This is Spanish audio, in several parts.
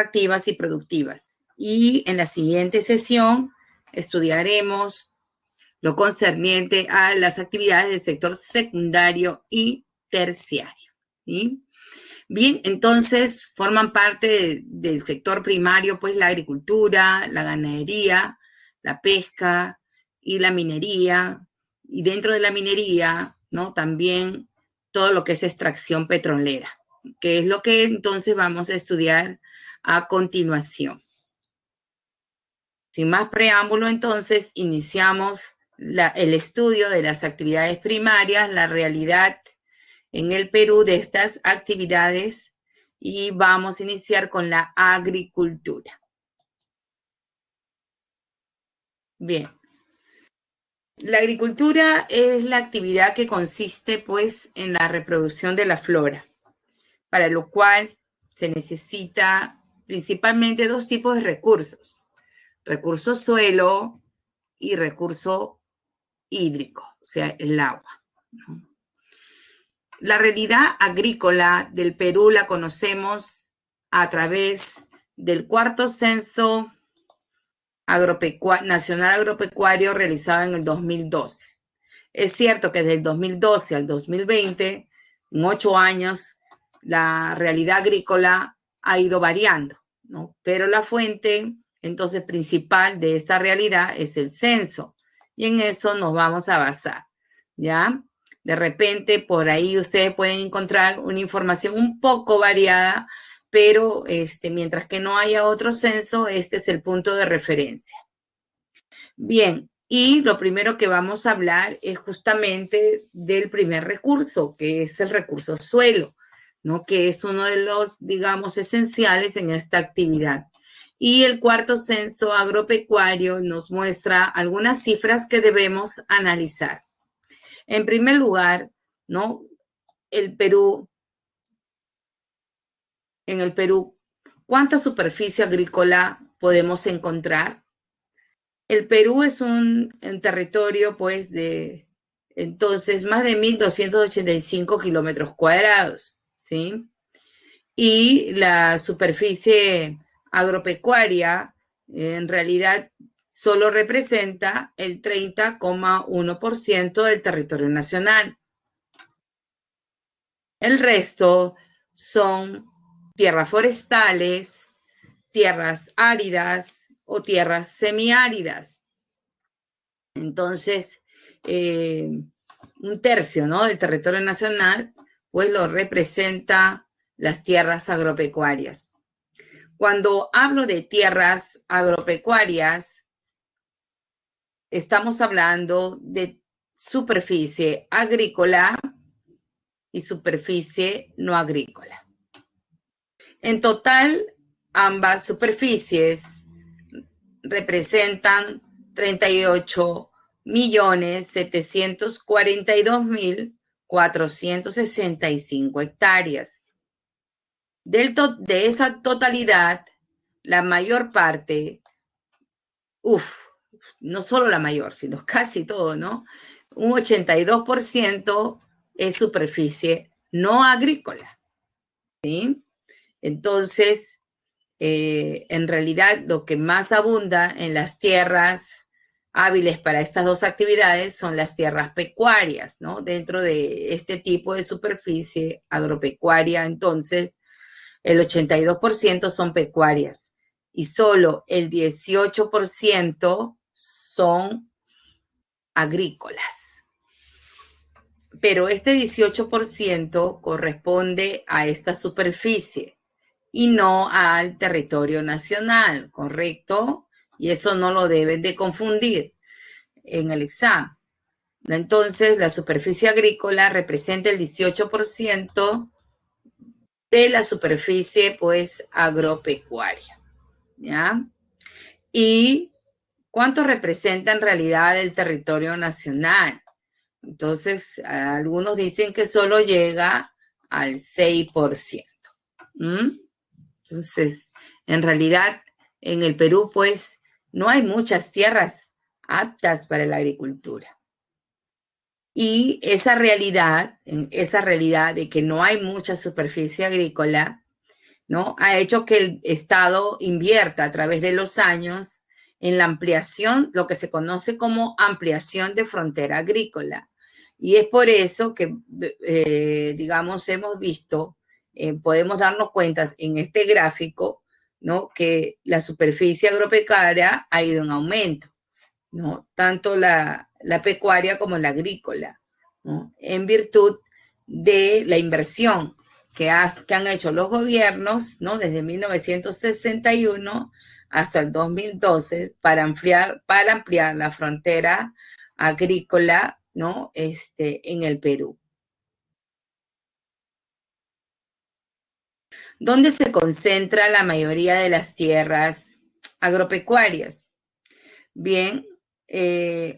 atractivas y productivas. Y en la siguiente sesión estudiaremos lo concerniente a las actividades del sector secundario y terciario, ¿sí? Bien, entonces forman parte del sector primario, pues la agricultura, la ganadería, la pesca y la minería. Y dentro de la minería, ¿no? También todo lo que es extracción petrolera, que es lo que entonces vamos a estudiar a continuación. Sin más preámbulo, entonces, iniciamos el estudio de las actividades primarias, la realidad en el Perú de estas actividades, y vamos a iniciar con la agricultura. Bien. La agricultura es la actividad que consiste, pues, en la reproducción de la flora, para lo cual se necesita principalmente dos tipos de recursos: recurso suelo y recurso hídrico, o sea, el agua, ¿no? La realidad agrícola del Perú la conocemos a través del cuarto censo nacional agropecuario realizado en el 2012. Es cierto que desde el 2012 al 2020, en 8 años, la realidad agrícola ha ido variando, ¿no? Pero la fuente, entonces, principal de esta realidad es el censo, y en eso nos vamos a basar, ¿ya? De repente, por ahí ustedes pueden encontrar una información un poco variada, pero mientras que no haya otro censo, este es el punto de referencia. Bien, y lo primero que vamos a hablar es justamente del primer recurso, que es el recurso suelo, ¿no? Que es uno de los, digamos, esenciales en esta actividad. Y el cuarto censo agropecuario nos muestra algunas cifras que debemos analizar. En primer lugar, ¿no? En el Perú, ¿cuánta superficie agrícola podemos encontrar? El Perú es un territorio, pues, de, entonces, más de 1.285 kilómetros cuadrados, ¿sí? Y la superficie agropecuaria, en realidad, solo representa el 30,1% del territorio nacional. El resto son tierras forestales, tierras áridas o tierras semiáridas. Entonces, un tercio, ¿no?, del territorio nacional, pues lo representa las tierras agropecuarias. Cuando hablo de tierras agropecuarias, estamos hablando de superficie agrícola y superficie no agrícola. En total, ambas superficies representan 38.742.465 hectáreas. De esa totalidad, la mayor parte, no solo la mayor, sino casi todo, ¿no? Un 82% es superficie no agrícola, ¿sí? Entonces, en realidad, lo que más abunda en las tierras hábiles para estas dos actividades son las tierras pecuarias, ¿no? Dentro de este tipo de superficie agropecuaria, entonces, el 82% son pecuarias y solo el 18% son agrícolas. Pero este 18% corresponde a esta superficie y no al territorio nacional, ¿correcto? Y eso no lo deben de confundir en el examen. Entonces, la superficie agrícola representa el 18% de la superficie, pues, agropecuaria, ¿ya? ¿Y cuánto representa en realidad el territorio nacional? Entonces, algunos dicen que solo llega al 6%. Entonces, en realidad, en el Perú, pues, no hay muchas tierras aptas para la agricultura. Y esa realidad de que no hay mucha superficie agrícola, ¿no? Ha hecho que el Estado invierta a través de los años en la ampliación, lo que se conoce como ampliación de frontera agrícola. Y es por eso que, digamos, hemos visto, podemos darnos cuenta en este gráfico, ¿no? Que la superficie agropecuaria ha ido en aumento, ¿no? Tanto la pecuaria como la agrícola, ¿no? En virtud de la inversión que han hecho los gobiernos, ¿no? Desde 1961 hasta el 2012 para ampliar la frontera agrícola, ¿no? En el Perú. ¿Dónde se concentra la mayoría de las tierras agropecuarias? Bien,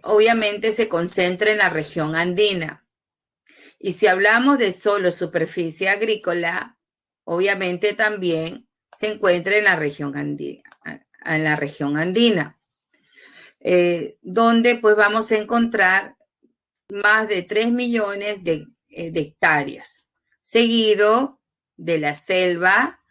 obviamente se concentra en la región andina. Y si hablamos de solo superficie agrícola, obviamente también se encuentra en la región andina, donde pues vamos a encontrar más de 3 millones de hectáreas, seguido de la selva,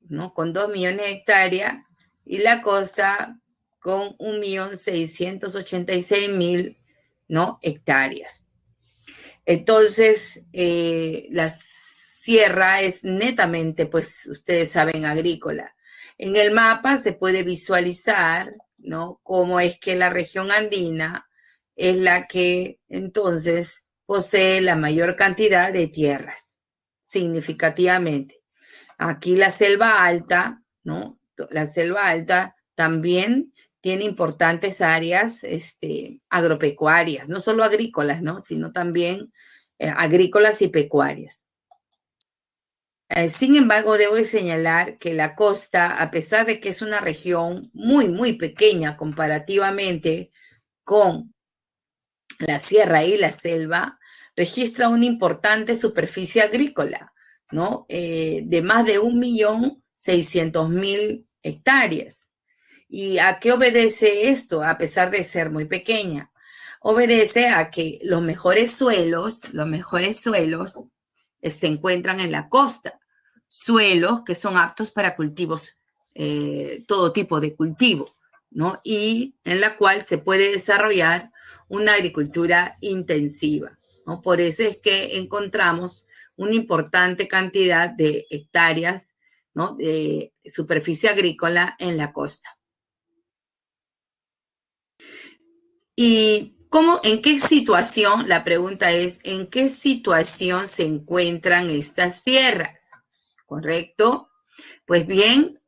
¿no? Con 2 millones de hectáreas, y la costa con 1.686.000, ¿no? hectáreas. Entonces, la sierra es netamente, pues ustedes saben, agrícola. En el mapa se puede visualizar, ¿no? Cómo es que la región andina es la que entonces posee la mayor cantidad de tierras, significativamente. Aquí la selva alta, ¿no? La selva alta también tiene importantes áreas agropecuarias, no solo agrícolas, ¿no? Sino también agrícolas y pecuarias. Sin embargo, debo señalar que la costa, a pesar de que es una región muy, muy pequeña comparativamente con la sierra y la selva, registra una importante superficie agrícola, ¿no? De más de 1.600.000 hectáreas. ¿Y a qué obedece esto, a pesar de ser muy pequeña? Obedece a que los mejores suelos se encuentran en la costa, suelos que son aptos para cultivos, todo tipo de cultivo, ¿no? Y en la cual se puede desarrollar una agricultura intensiva, ¿no? Por eso es que encontramos una importante cantidad de hectáreas, ¿no? De superficie agrícola en la costa. ¿Y en qué situación? La pregunta es, ¿en qué situación se encuentran estas tierras? ¿Correcto? Pues bien,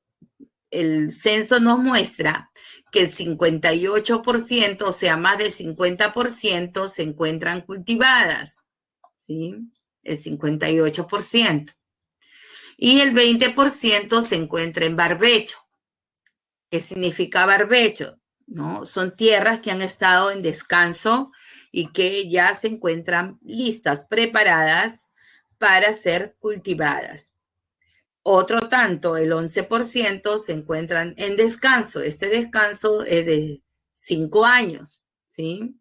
el censo nos muestra que el 58%, o sea, más del 50%, se encuentran cultivadas, ¿sí? El 58%. Y el 20% se encuentra en barbecho. ¿Qué significa barbecho? ¿No? Son tierras que han estado en descanso y que ya se encuentran listas, preparadas para ser cultivadas. Otro tanto, el 11%, se encuentran en descanso. Este descanso es de 5 años, ¿sí?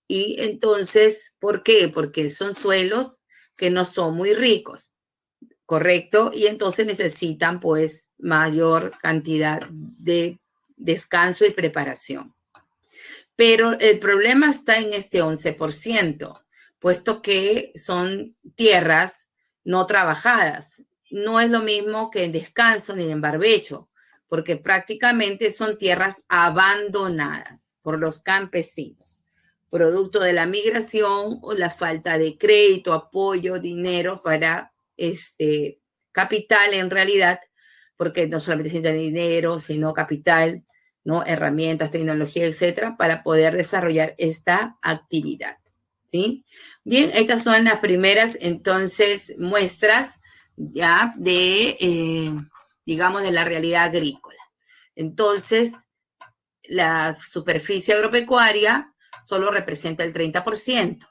Y entonces, ¿por qué? Porque son suelos que no son muy ricos, ¿correcto? Y entonces necesitan pues mayor cantidad de descanso y preparación. Pero el problema está en este 11%, puesto que son tierras no trabajadas. No es lo mismo que en descanso ni en barbecho, porque prácticamente son tierras abandonadas por los campesinos, producto de la migración o la falta de crédito, apoyo, dinero para capital en realidad, porque no solamente se necesita dinero, sino capital, ¿no? Herramientas, tecnología, etcétera, para poder desarrollar esta actividad, ¿sí? Bien, estas son las primeras, entonces, muestras ya de, digamos, de la realidad agrícola. Entonces, la superficie agropecuaria solo representa el 30%,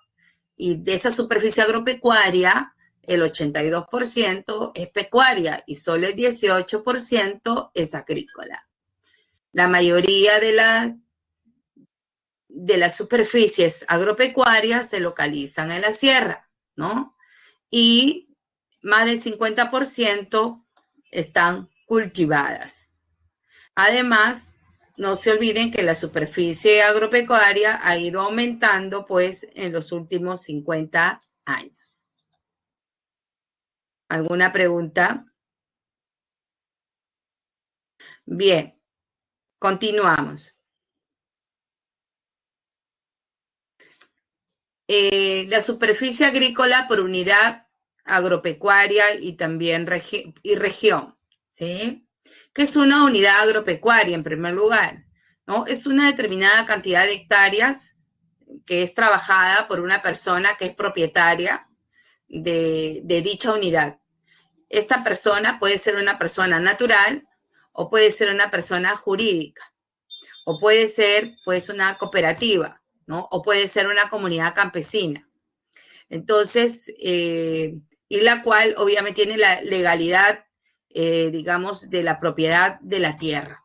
y de esa superficie agropecuaria, el 82% es pecuaria y solo el 18% es agrícola. La mayoría de las superficies agropecuarias se localizan en la sierra, ¿no? Y más del 50% están cultivadas. Además, no se olviden que la superficie agropecuaria ha ido aumentando pues en los últimos 50 años. ¿Alguna pregunta? Bien, continuamos. La superficie agrícola por unidad agropecuaria y también región, ¿sí? ¿Qué es una unidad agropecuaria en primer lugar? ¿No? Es una determinada cantidad de hectáreas que es trabajada por una persona que es propietaria de dicha unidad. Esta persona puede ser una persona natural o puede ser una persona jurídica o puede ser pues una cooperativa, ¿no? O puede ser una comunidad campesina. Entonces, y la cual obviamente tiene la legalidad, digamos, de la propiedad de la tierra.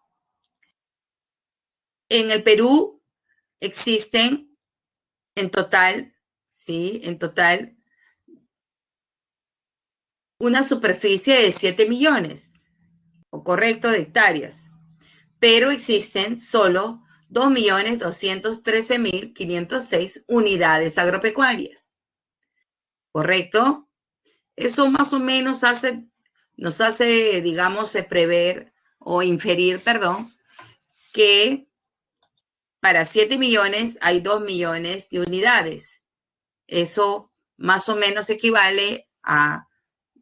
En el Perú existen en total, ¿sí? En total, una superficie de 7 millones, o correcto, de hectáreas, pero existen solo 2.213.506 unidades agropecuarias, ¿correcto? Eso más o menos nos hace, digamos, prever o inferir, perdón, que para 7 millones hay 2 millones de unidades. Eso más o menos equivale a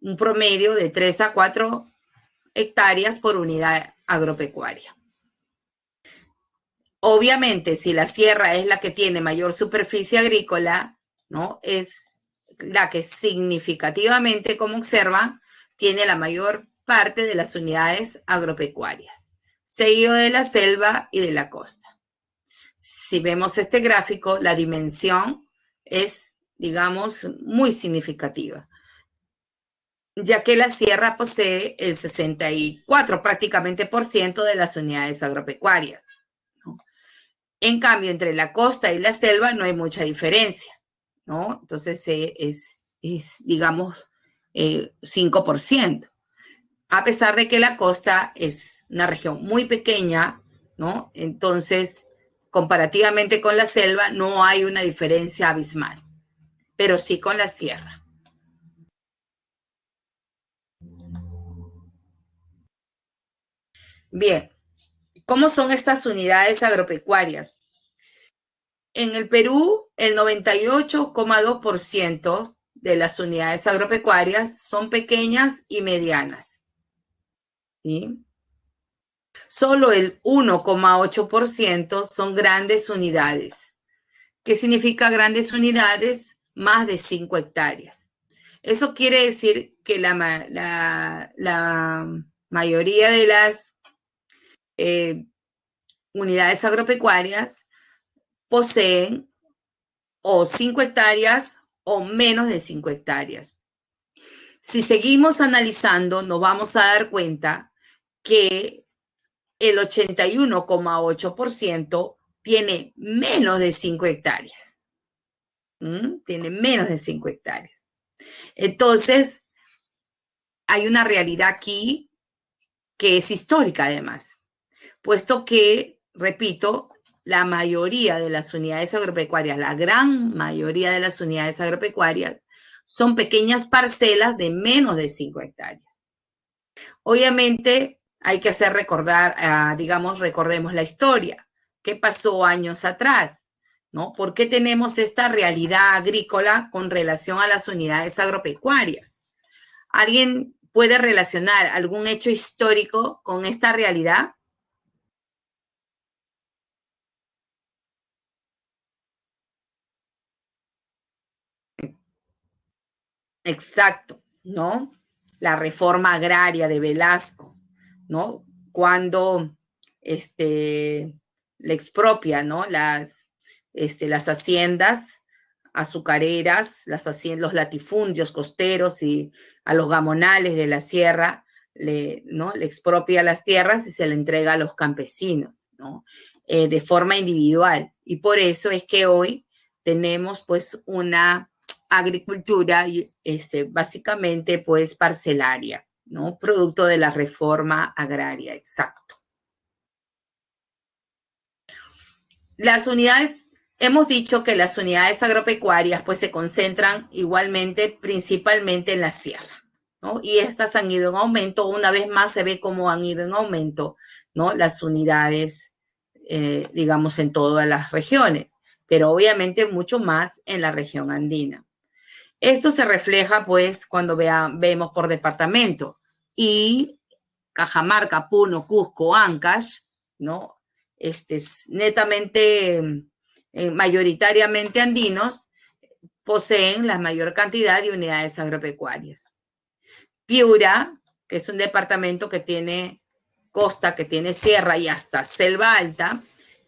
un promedio de 3 a 4 hectáreas por unidad agropecuaria. Obviamente, si la sierra es la que tiene mayor superficie agrícola, ¿no? Es la que significativamente, como observan, tiene la mayor parte de las unidades agropecuarias, seguido de la selva y de la costa. Si vemos este gráfico, la dimensión es, digamos, muy significativa, ya que la sierra posee el 64 prácticamente por ciento de las unidades agropecuarias, ¿no? En cambio, entre la costa y la selva no hay mucha diferencia, ¿no? Entonces es digamos, 5%. A pesar de que la costa es una región muy pequeña, ¿no? Entonces, comparativamente con la selva, no hay una diferencia abismal, pero sí con la sierra. Bien, ¿cómo son estas unidades agropecuarias? En el Perú, el 98,2% de las unidades agropecuarias son pequeñas y medianas, ¿sí? Solo el 1,8% son grandes unidades. ¿Qué significa grandes unidades? Más de 5 hectáreas. Eso quiere decir que la mayoría de las unidades agropecuarias poseen o 5 hectáreas o menos de 5 hectáreas. Si seguimos analizando, nos vamos a dar cuenta que el 81,8% tiene menos de 5 hectáreas. Tiene menos de 5 hectáreas. Entonces, hay una realidad aquí que es histórica además, puesto que, repito, la mayoría de las unidades agropecuarias, la gran mayoría de las unidades agropecuarias, son pequeñas parcelas de menos de 5 hectáreas. Obviamente hay que hacer recordar, digamos, recordemos la historia. ¿Qué pasó años atrás? ¿No? ¿Por qué tenemos esta realidad agrícola con relación a las unidades agropecuarias? ¿Alguien puede relacionar algún hecho histórico con esta realidad? Exacto, ¿no? La reforma agraria de Velasco, ¿no? Cuando le expropia, ¿no? Las haciendas azucareras, los latifundios costeros y a los gamonales de la sierra, ¿no? Le expropia las tierras y se le entrega a los campesinos, ¿no? De forma individual. Y por eso es que hoy tenemos pues una agricultura básicamente pues parcelaria, ¿no? Producto de la reforma agraria, exacto. Las unidades, hemos dicho que las unidades agropecuarias pues se concentran igualmente, principalmente en la sierra, ¿no? Y estas han ido en aumento, una vez más se ve cómo han ido en aumento, ¿no? Las unidades, digamos, en todas las regiones, pero obviamente mucho más en la región andina. Esto se refleja pues cuando vemos por departamento y Cajamarca, Puno, Cusco, Ancash, ¿no? Netamente, mayoritariamente andinos, poseen la mayor cantidad de unidades agropecuarias. Piura, que es un departamento que tiene costa, que tiene sierra y hasta selva alta,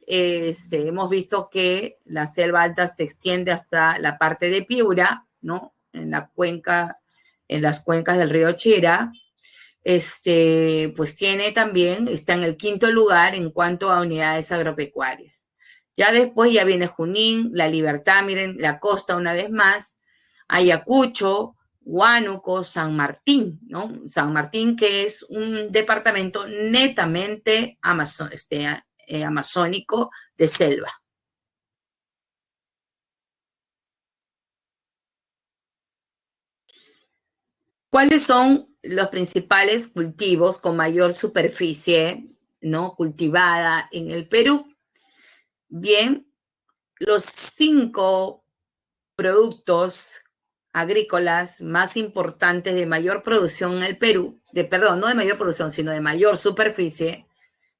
hemos visto que la selva alta se extiende hasta la parte de Piura, ¿no? En la cuenca, en las cuencas del río Chira, pues tiene también, está en el 5º lugar en cuanto a unidades agropecuarias. Ya después ya viene Junín, La Libertad, miren, la costa una vez más, Ayacucho, Huánuco, San Martín, ¿no? San Martín, que es un departamento netamente amazónico de selva. ¿Cuáles son los principales cultivos con mayor superficie, ¿no? Cultivada en el Perú? Bien, los 5 productos agrícolas más importantes de mayor producción en el Perú, perdón, no de mayor producción, sino de mayor superficie,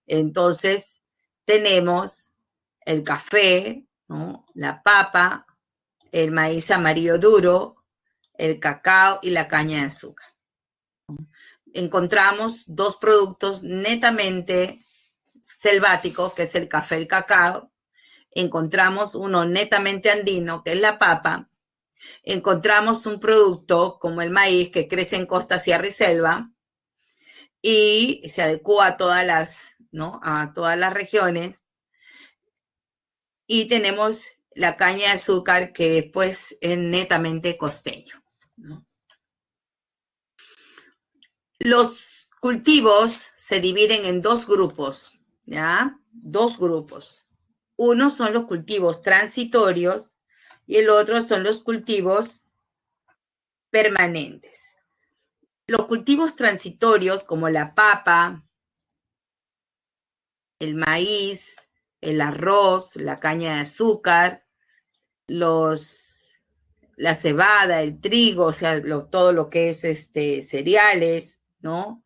entonces tenemos el café, ¿no? La papa, el maíz amarillo duro, el cacao y la caña de azúcar. Encontramos 2 productos netamente selváticos, que es el café y el cacao. Encontramos uno netamente andino, que es la papa. Encontramos un producto como el maíz, que crece en costa, sierra y selva, y se adecua a todas las, ¿no? A todas las regiones. Y tenemos la caña de azúcar, que pues es netamente costeño, ¿no? Los cultivos se dividen en 2 grupos, ¿ya? 2 grupos. Uno son los cultivos transitorios y el otro son los cultivos permanentes. Los cultivos transitorios como la papa, el maíz, el arroz, la caña de azúcar, la cebada, el trigo, o sea, todo lo que es cereales, ¿no?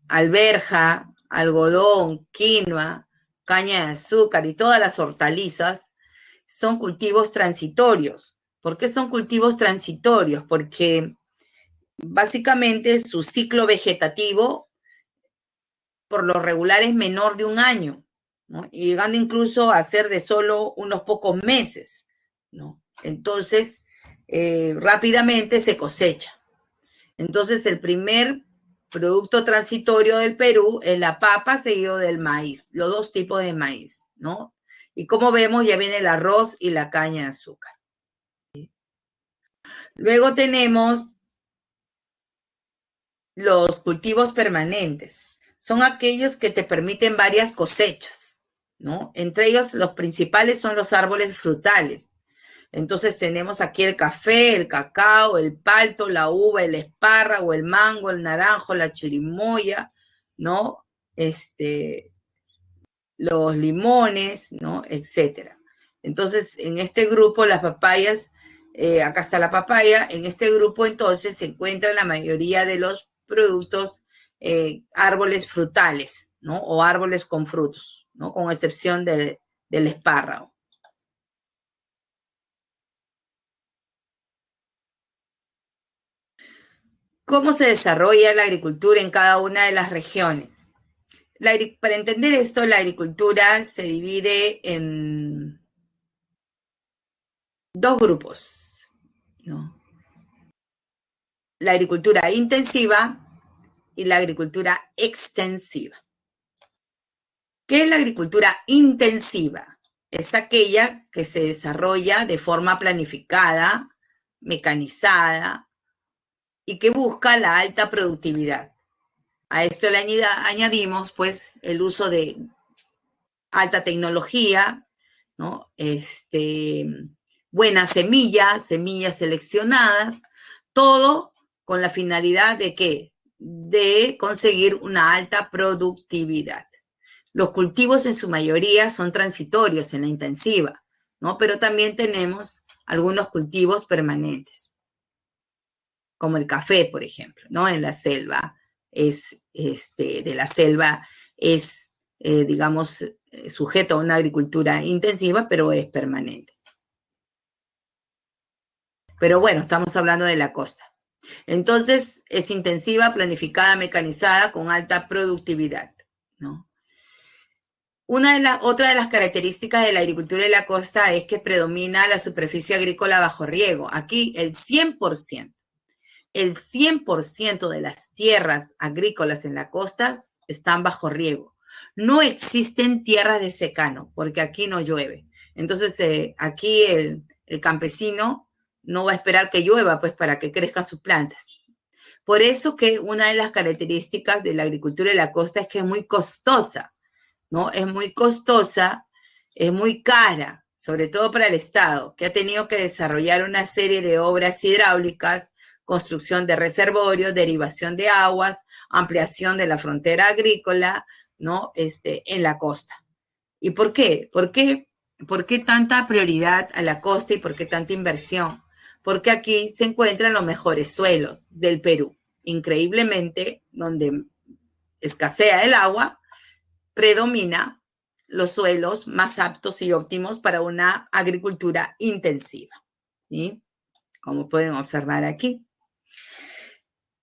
Alberja, algodón, quinoa, caña de azúcar y todas las hortalizas son cultivos transitorios. ¿Por qué son cultivos transitorios? Porque básicamente su ciclo vegetativo por lo regular es menor de un año, ¿no? Y llegando incluso a ser de solo unos pocos meses, ¿no? Entonces, rápidamente se cosecha. Entonces, el primer producto transitorio del Perú es la papa, seguido del maíz, los 2 tipos de maíz, ¿no? Y como vemos, ya viene el arroz y la caña de azúcar, ¿sí? Luego tenemos los cultivos permanentes. Son aquellos que te permiten varias cosechas, ¿no? Entre ellos, los principales son los árboles frutales. Entonces tenemos aquí el café, el cacao, el palto, la uva, el espárrago, el mango, el naranjo, la chirimoya, ¿no? Los limones, ¿no? Etcétera. Entonces, en este grupo, las papayas, acá está la papaya, en este grupo entonces se encuentran la mayoría de los productos, árboles frutales, ¿no? O árboles con frutos, ¿no? Con excepción del espárrago. ¿Cómo se desarrolla la agricultura en cada una de las regiones? Para entender esto, la agricultura se divide en 2 grupos, ¿no? La agricultura intensiva y la agricultura extensiva. ¿Qué es la agricultura intensiva? Es aquella que se desarrolla de forma planificada, mecanizada, y que busca la alta productividad. A esto le añadimos, pues, el uso de alta tecnología, ¿no? Buenas semillas seleccionadas, todo con la finalidad de ¿qué? De conseguir una alta productividad. Los cultivos en su mayoría son transitorios en la intensiva, ¿no? Pero también tenemos algunos cultivos permanentes, como el café, por ejemplo, ¿no? En la selva de la selva es, digamos, sujeto a una agricultura intensiva, pero es permanente. Pero bueno, estamos hablando de la costa. Entonces, es intensiva, planificada, mecanizada, con alta productividad, ¿no? Otra de las características de la agricultura de la costa es que predomina la superficie agrícola bajo riego. Aquí el 100% de las tierras agrícolas en la costa están bajo riego. No existen tierras de secano, porque aquí no llueve. Entonces, aquí el campesino no va a esperar que llueva, pues, para que crezcan sus plantas. Por eso que una de las características de la agricultura de la costa es que es muy costosa, ¿no? Es muy costosa, es muy cara, sobre todo para el Estado, que ha tenido que desarrollar una serie de obras hidráulicas, construcción de reservorios, derivación de aguas, ampliación de la frontera agrícola, ¿no? En la costa. ¿Y por qué? ¿Por qué tanta prioridad a la costa y por qué tanta inversión? Porque aquí se encuentran los mejores suelos del Perú. Increíblemente, donde escasea el agua, predomina los suelos más aptos y óptimos para una agricultura intensiva, ¿sí? Como pueden observar aquí.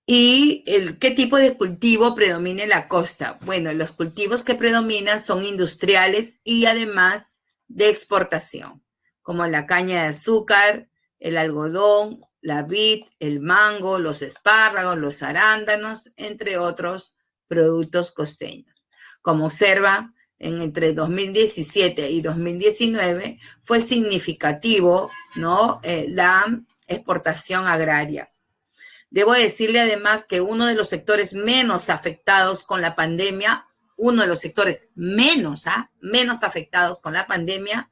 ¿Y qué tipo de cultivo predomina en la costa? Bueno, los cultivos que predominan son industriales y además de exportación, como la caña de azúcar, el algodón, la vid, el mango, los espárragos, los arándanos, entre otros productos costeños. Como observa, entre 2017 y 2019 fue significativo, ¿no? La exportación agraria. Debo decirle además que uno de los sectores menos afectados con la pandemia, uno de los sectores menos afectados con la pandemia,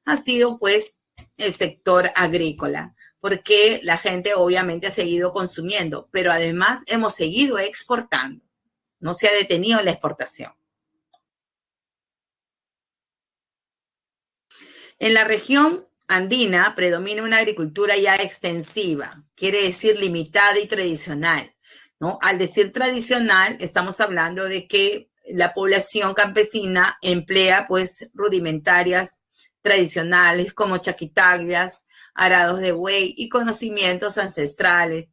ha sido pues el sector agrícola, porque la gente obviamente ha seguido consumiendo, pero además hemos seguido exportando, no se ha detenido la exportación. En la región andina predomina una agricultura ya extensiva, quiere decir limitada y tradicional, ¿no? Al decir tradicional, estamos hablando de que la población campesina emplea pues rudimentarias tradicionales como chaquitaglias, arados de buey y conocimientos ancestrales,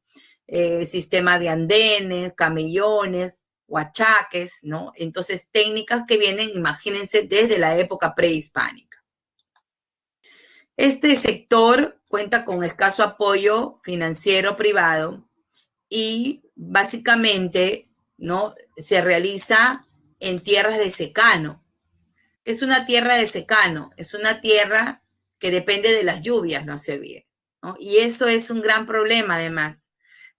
sistema de andenes, camellones, huachaques, ¿no? Entonces, técnicas que vienen, imagínense, desde la época prehispánica. Este sector cuenta con escaso apoyo financiero privado y básicamente, ¿no? Se realiza en tierras de secano. Es una tierra de secano, es una tierra que depende de las lluvias, no se olvide, ¿no? Y eso es un gran problema además,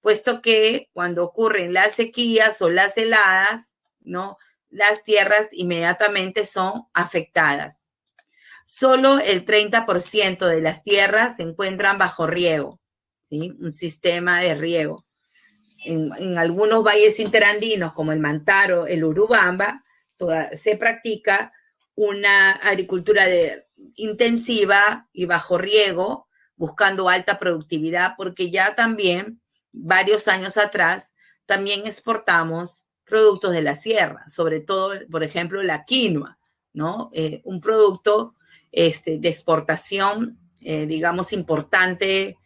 puesto que cuando ocurren las sequías o las heladas, ¿no? Las tierras inmediatamente son afectadas. Solo el 30% de las tierras se encuentran bajo riego, ¿sí? Un sistema de riego. En algunos valles interandinos, como el Mantaro, el Urubamba, se practica una agricultura intensiva y bajo riego, buscando alta productividad, porque ya también, varios años atrás, también exportamos productos de la sierra, sobre todo, por ejemplo, la quinoa, ¿no? Un producto de exportación, digamos, importante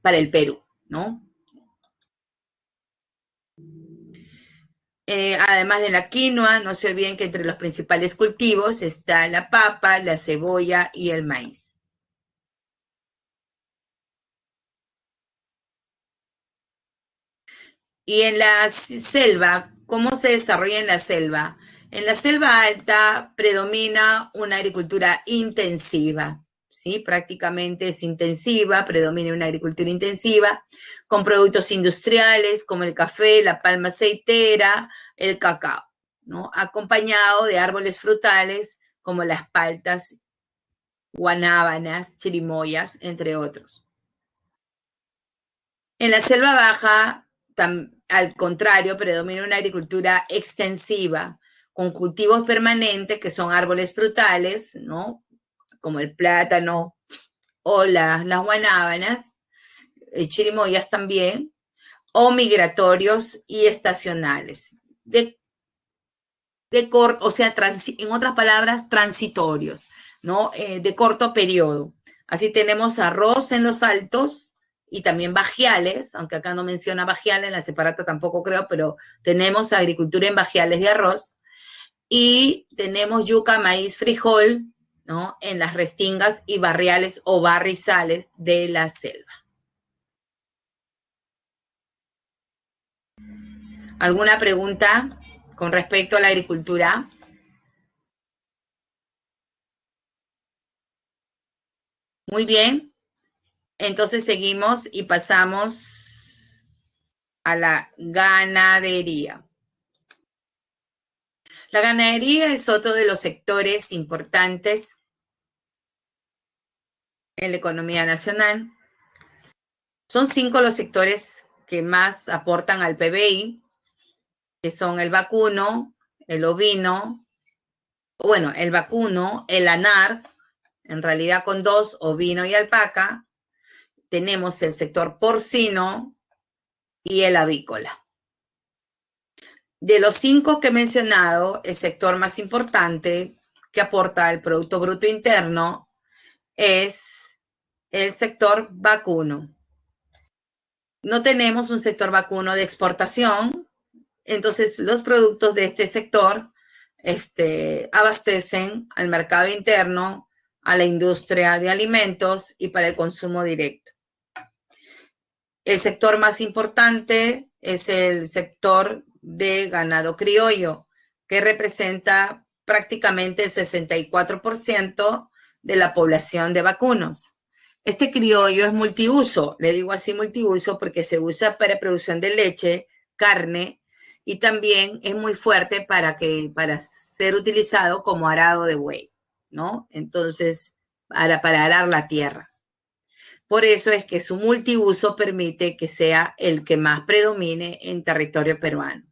para el Perú, ¿no? Además de la quinoa, no se olviden que entre los principales cultivos está la papa, la cebolla y el maíz. Y en la selva, ¿cómo se desarrolla en la selva? En la selva alta predomina una agricultura intensiva, ¿sí? Prácticamente es intensiva, predomina una agricultura intensiva, con productos industriales como el café, la palma aceitera, el cacao, ¿no? Acompañado de árboles frutales como las paltas, guanábanas, chirimoyas, entre otros. En la selva baja, al contrario, predomina una agricultura extensiva, con cultivos permanentes que son árboles frutales, ¿no? Como el plátano o las guanábanas, chirimoyas también, o migratorios y estacionales. O sea, en otras palabras, transitorios, ¿no? De corto periodo. Así tenemos arroz en los altos y también bajiales, aunque acá no menciona bajiales, en la separata tampoco creo, pero tenemos agricultura en bajiales de arroz. Y tenemos yuca, maíz, frijol, ¿no? En las restingas y barriales o barrizales de la selva. ¿Alguna pregunta con respecto a la agricultura? Muy bien. Entonces seguimos y pasamos a la ganadería. La ganadería es otro de los sectores importantes en la economía nacional. Son 5 los sectores que más aportan al PBI, que son el vacuno, el ovino, bueno, el vacuno, el lanar, en realidad con 2, ovino y alpaca. Tenemos el sector porcino y el avícola. De los 5 que he mencionado, el sector más importante que aporta al Producto Bruto Interno es el sector vacuno. No tenemos un sector vacuno de exportación, entonces los productos de este sector abastecen al mercado interno, a la industria de alimentos y para el consumo directo. El sector más importante es el sector de ganado criollo, que representa prácticamente el 64% de la población de vacunos. Este criollo es multiuso, le digo así multiuso porque se usa para producción de leche, carne y también es muy fuerte para ser utilizado como arado de buey, ¿no? Entonces, para arar la tierra. Por eso es que su multiuso permite que sea el que más predomine en territorio peruano.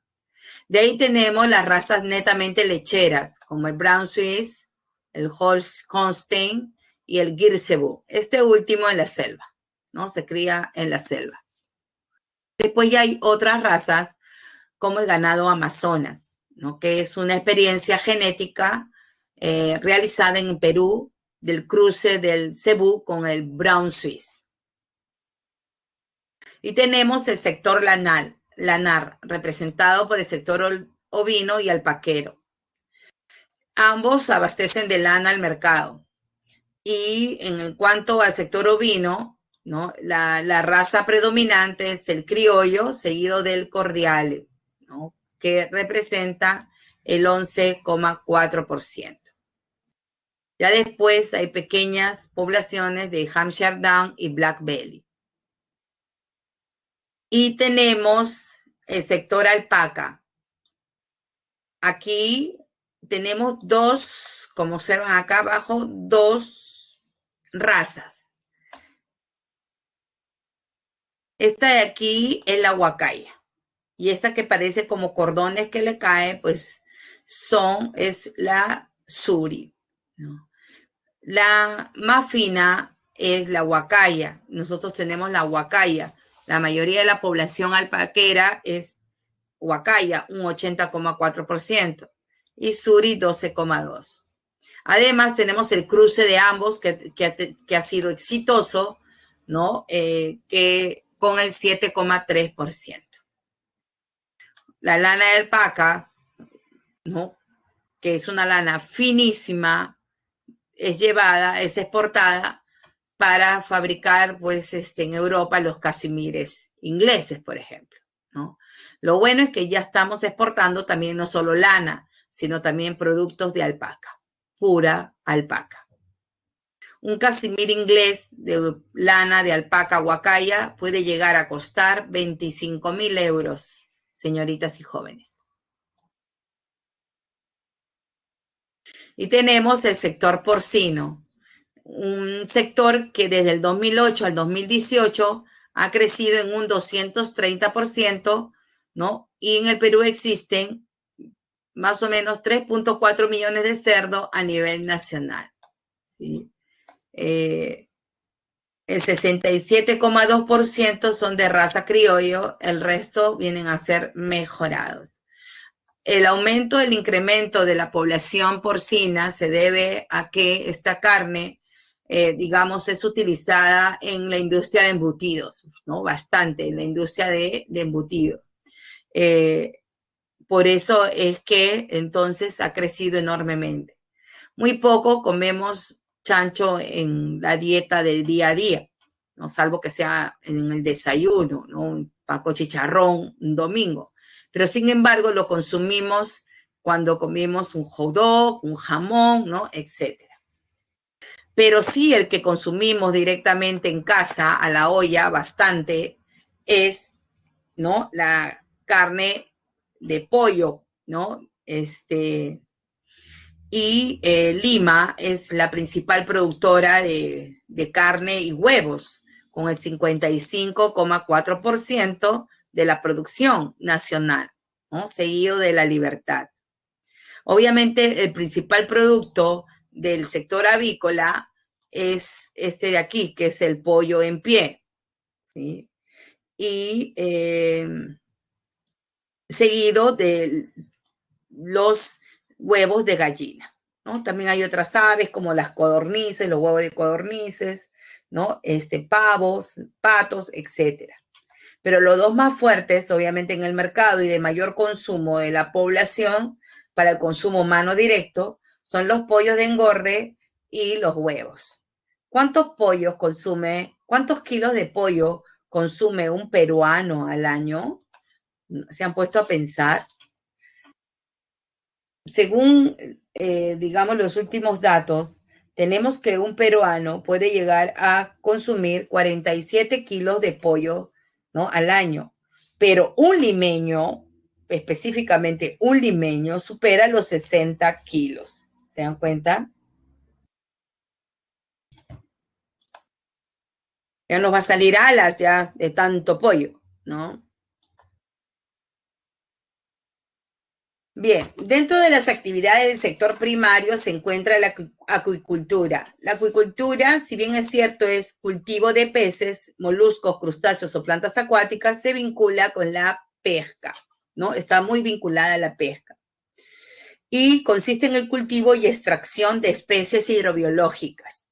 De ahí tenemos las razas netamente lecheras, como el Brown Swiss, el Holstein y el Guernsey. Este último en la selva, ¿no? Se cría en la selva. Después ya hay otras razas, como el ganado Amazonas, ¿no? Que es una experiencia genética realizada en Perú del cruce del cebú con el Brown Swiss. Y tenemos el sector lanar, representado por el sector ovino y alpaquero. Ambos abastecen de lana al mercado. Y en cuanto al sector ovino, ¿no? La raza predominante es el criollo, seguido del cordiale, ¿no? Que representa el 11,4%. Ya después hay pequeñas poblaciones de Hampshire Down y Black Belly. Y tenemos el sector alpaca. Aquí tenemos dos, como observan acá abajo, dos razas. Esta de aquí es la huacaya. Y esta que parece como cordones que le caen, pues es la suri, ¿no? La más fina es la huacaya. Nosotros tenemos la huacaya. La mayoría de la población alpaquera es huacaya, un 80,4%, y suri 12,2%. Además, tenemos el cruce de ambos que ha sido exitoso, ¿no? Que con el 7,3%. La lana de alpaca, ¿no? Que es una lana finísima, es exportada para fabricar, pues, en Europa los casimires ingleses, por ejemplo, ¿no? Lo bueno es que ya estamos exportando también no solo lana, sino también productos de alpaca, pura alpaca. Un casimir inglés de lana de alpaca huacaya puede llegar a costar 25.000 euros, señoritas y jóvenes. Y tenemos el sector porcino, un sector que desde el 2008 al 2018 ha crecido en un 230%, ¿no? Y en el Perú existen más o menos 3.4 millones de cerdos a nivel nacional, ¿sí? El 67,2% son de raza criollo, el resto vienen a ser mejorados. El aumento, el incremento de la población porcina se debe a que esta carne, digamos, es utilizada en la industria de embutidos, ¿no? Bastante, en la industria de embutidos. Por eso es que entonces ha crecido enormemente. Muy poco comemos chancho en la dieta del día a día, ¿no? Salvo que sea en el desayuno, ¿no? Un paco chicharrón, un domingo. Pero sin embargo lo consumimos cuando comemos un hot dog, un jamón, ¿no? Etcétera. Pero sí el que consumimos directamente en casa, a la olla, bastante, es, ¿no? La carne de pollo, ¿no? Y Lima es la principal productora de carne y huevos, con el 55,4% de la producción nacional, ¿no? Seguido de La Libertad. Obviamente, el principal producto del sector avícola es este de aquí, que es el pollo en pie, ¿sí? Y seguido de los huevos de gallina, ¿no? También hay otras aves como las codornices, los huevos de codornices, ¿no? Pavos, patos, etcétera. Pero los dos más fuertes, obviamente, en el mercado y de mayor consumo de la población para el consumo humano directo son los pollos de engorde y los huevos. ¿Cuántos kilos de pollo consume un peruano al año? ¿Se han puesto a pensar? Según, digamos, los últimos datos, tenemos que un peruano puede llegar a consumir 47 kilos de pollo, ¿no? Al año, pero un limeño, específicamente un limeño, supera los 60 kilos. ¿Se dan cuenta? Ya nos va a salir alas ya de tanto pollo, ¿no? Bien, dentro de las actividades del sector primario se encuentra la acuicultura. La acuicultura, si bien es cierto, es cultivo de peces, moluscos, crustáceos o plantas acuáticas, se vincula con la pesca, ¿no? Está muy vinculada a la pesca. Y consiste en el cultivo y extracción de especies hidrobiológicas.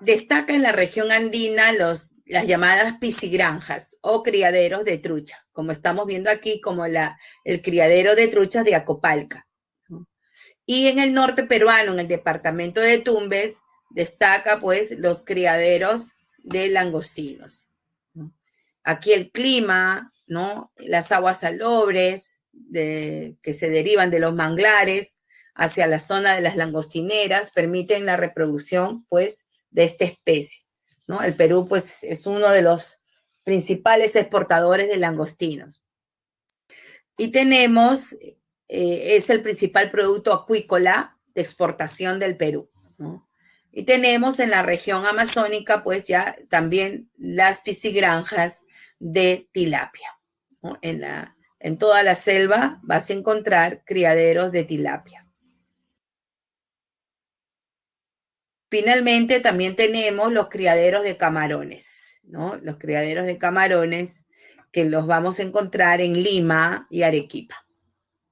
Destaca en la región andina las llamadas piscigranjas o criaderos de trucha, como estamos viendo aquí, como el criadero de truchas de Acopalca. Y en el norte peruano, en el departamento de Tumbes, destaca pues los criaderos de langostinos. Aquí el clima, ¿no? Las aguas salobres que se derivan de los manglares hacia la zona de las langostineras permiten la reproducción pues de esta especie, ¿no? El Perú pues es uno de los principales exportadores de langostinos. Y tenemos, es el principal producto acuícola de exportación del Perú, ¿no? Y tenemos en la región amazónica pues ya también las piscigranjas de tilapia, ¿no? En toda la selva vas a encontrar criaderos de tilapia. Finalmente, también tenemos los criaderos de camarones, ¿no? Los criaderos de camarones que los vamos a encontrar en Lima y Arequipa.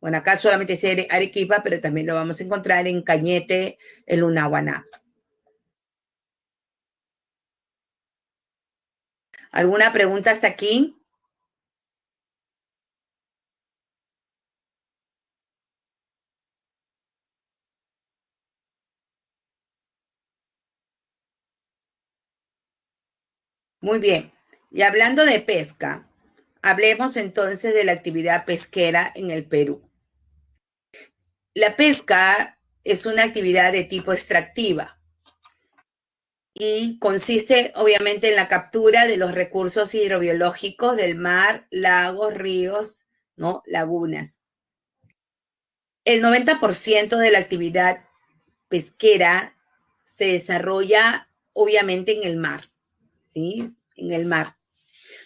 Bueno, acá solamente es Arequipa, pero también lo vamos a encontrar en Cañete, el Lunahuaná. ¿Alguna pregunta hasta aquí? Muy bien. Y hablando de pesca, hablemos entonces de la actividad pesquera en el Perú. La pesca es una actividad de tipo extractiva. y consiste obviamente en la captura de los recursos hidrobiológicos del mar, lagos, ríos, ¿no? Lagunas. El 90% de la actividad pesquera se desarrolla obviamente en el mar, ¿sí? En el mar,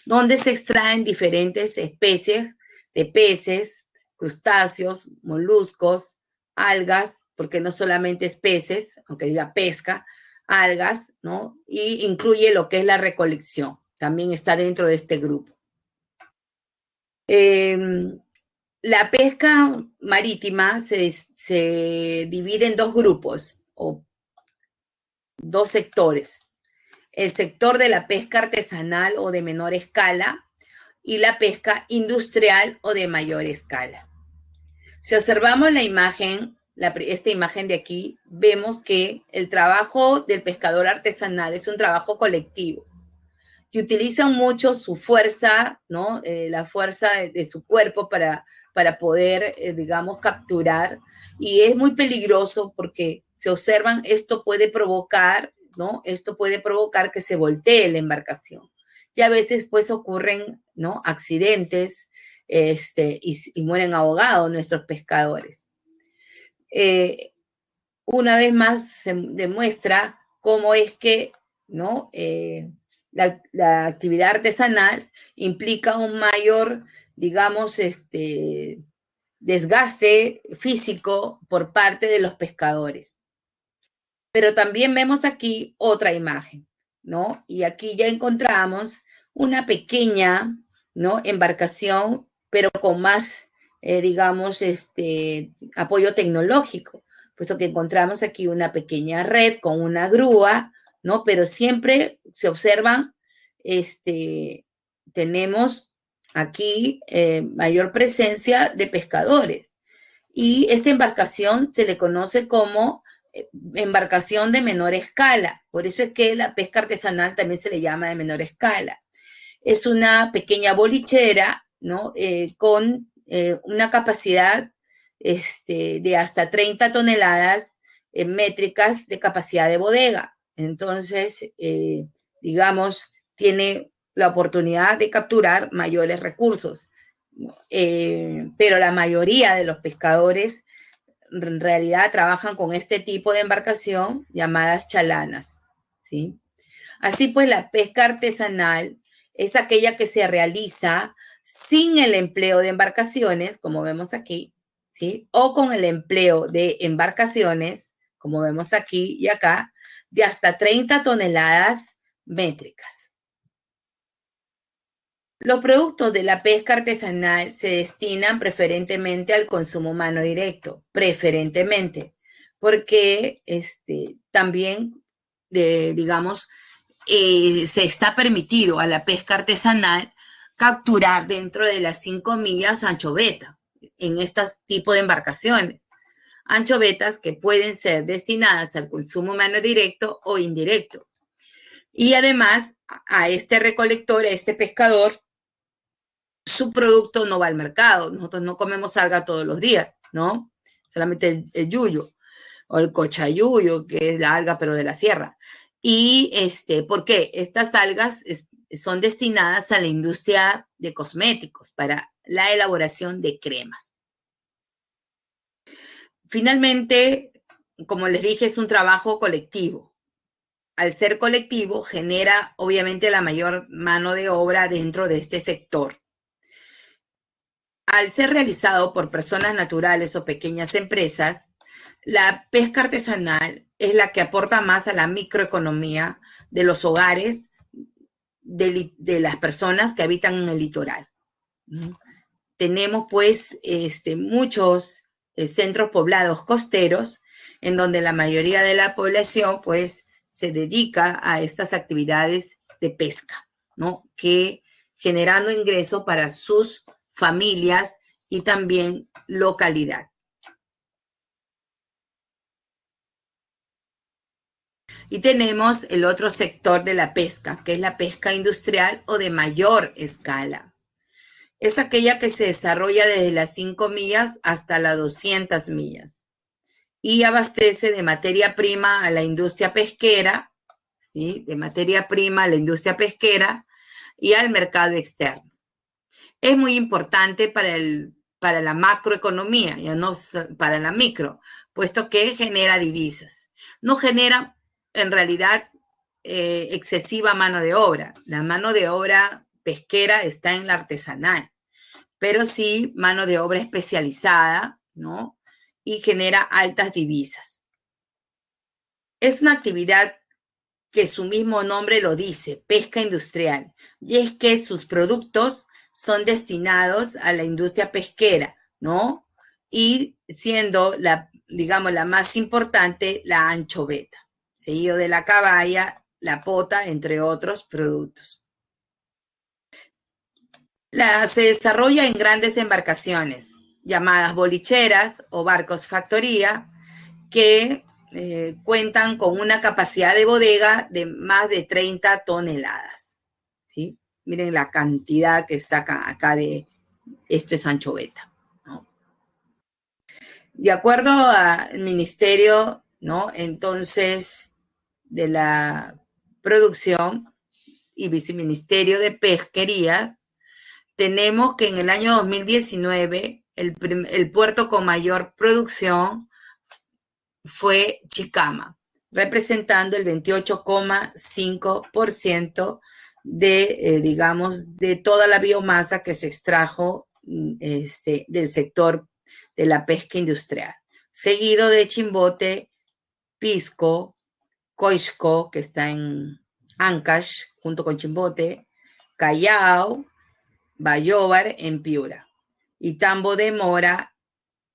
donde se extraen diferentes especies de peces, crustáceos, moluscos, algas, porque no solamente es peces, aunque diga pesca, algas, ¿no? Y incluye lo que es la recolección, también está dentro de este grupo. La pesca marítima se divide en dos grupos o dos sectores. El sector de la pesca artesanal o de menor escala y la pesca industrial o de mayor escala. Si observamos la imagen, esta imagen de aquí, vemos que el trabajo del pescador artesanal es un trabajo colectivo y utilizan mucho su fuerza, ¿no? La fuerza de su cuerpo para poder, digamos, capturar. Y es muy peligroso porque se observan, esto puede provocar, ¿no? Esto puede provocar que se voltee la embarcación. Y a veces, pues, ocurren, ¿no? Accidentes y mueren ahogados nuestros pescadores. Una vez más se demuestra cómo es que, ¿no? La actividad artesanal implica un mayor, digamos, desgaste físico por parte de los pescadores. Pero también vemos aquí otra imagen, ¿no? Y aquí ya encontramos una pequeña, ¿no? Embarcación, pero con más, digamos, apoyo tecnológico, puesto que encontramos aquí una pequeña red con una grúa, ¿no? Pero siempre se observan, tenemos aquí mayor presencia de pescadores. Y esta embarcación se le conoce como embarcación de menor escala. Por eso es que la pesca artesanal también se le llama de menor escala. Es una pequeña bolichera, ¿no? Con una capacidad de hasta 30 toneladas métricas de capacidad de bodega. Entonces, digamos, tiene la oportunidad de capturar mayores recursos. Pero la mayoría de los pescadores en realidad trabajan con este tipo de embarcación llamadas chalanas, ¿sí? Así pues, la pesca artesanal es aquella que se realiza sin el empleo de embarcaciones, como vemos aquí, ¿sí? O con el empleo de embarcaciones, como vemos aquí y acá, de hasta 30 toneladas métricas. Los productos de la pesca artesanal se destinan preferentemente al consumo humano directo, preferentemente, porque también, digamos, se está permitido a la pesca artesanal capturar dentro de las 5 millas anchoveta en este tipo de embarcaciones. Anchovetas que pueden ser destinadas al consumo humano directo o indirecto. Y además, a este recolector, a este pescador, su producto no va al mercado. Nosotros no comemos alga todos los días, ¿no? Solamente el yuyo o el cochayuyo, que es la alga pero de la sierra. Y ¿por qué? Estas algas son destinadas a la industria de cosméticos para la elaboración de cremas. Finalmente, como les dije, es un trabajo colectivo. Al ser colectivo, genera obviamente la mayor mano de obra dentro de este sector. Al ser realizado por personas naturales o pequeñas empresas, la pesca artesanal es la que aporta más a la microeconomía de los hogares de las personas que habitan en el litoral. Tenemos pues muchos centros poblados costeros en donde la mayoría de la población pues se dedica a estas actividades de pesca, ¿no? Que generando ingresos para sus familias y también localidad. Y tenemos el otro sector de la pesca, que es la pesca industrial o de mayor escala. Es aquella que se desarrolla desde las 5 millas hasta las 200 millas y abastece de materia prima a la industria pesquera, ¿sí? De materia prima a la industria pesquera y al mercado externo. Es muy importante para la macroeconomía, ya no para la micro, puesto que genera divisas. No genera, en realidad, excesiva mano de obra. La mano de obra pesquera está en la artesanal, pero sí mano de obra especializada, ¿no? Y genera altas divisas. Es una actividad que su mismo nombre lo dice, pesca industrial, y es que sus productos son destinados a la industria pesquera, ¿no? Y siendo digamos, la más importante, la anchoveta, seguido de la caballa, la pota, entre otros productos. Se desarrolla en grandes embarcaciones, llamadas bolicheras o barcos factoría, que cuentan con una capacidad de bodega de más de 30 toneladas. ¿Sí? Miren la cantidad que está acá de esto es anchoveta, ¿no? De acuerdo al ministerio, ¿no? Entonces, de la producción y viceministerio de pesquería, tenemos que en el año 2019 el puerto con mayor producción fue Chicama, representando el 28,5% digamos, de toda la biomasa que se extrajo del sector de la pesca industrial, seguido de Chimbote, Pisco, Coixco, que está en Ancash, junto con Chimbote, Callao, Bayóvar en Piura, y Tambo de Mora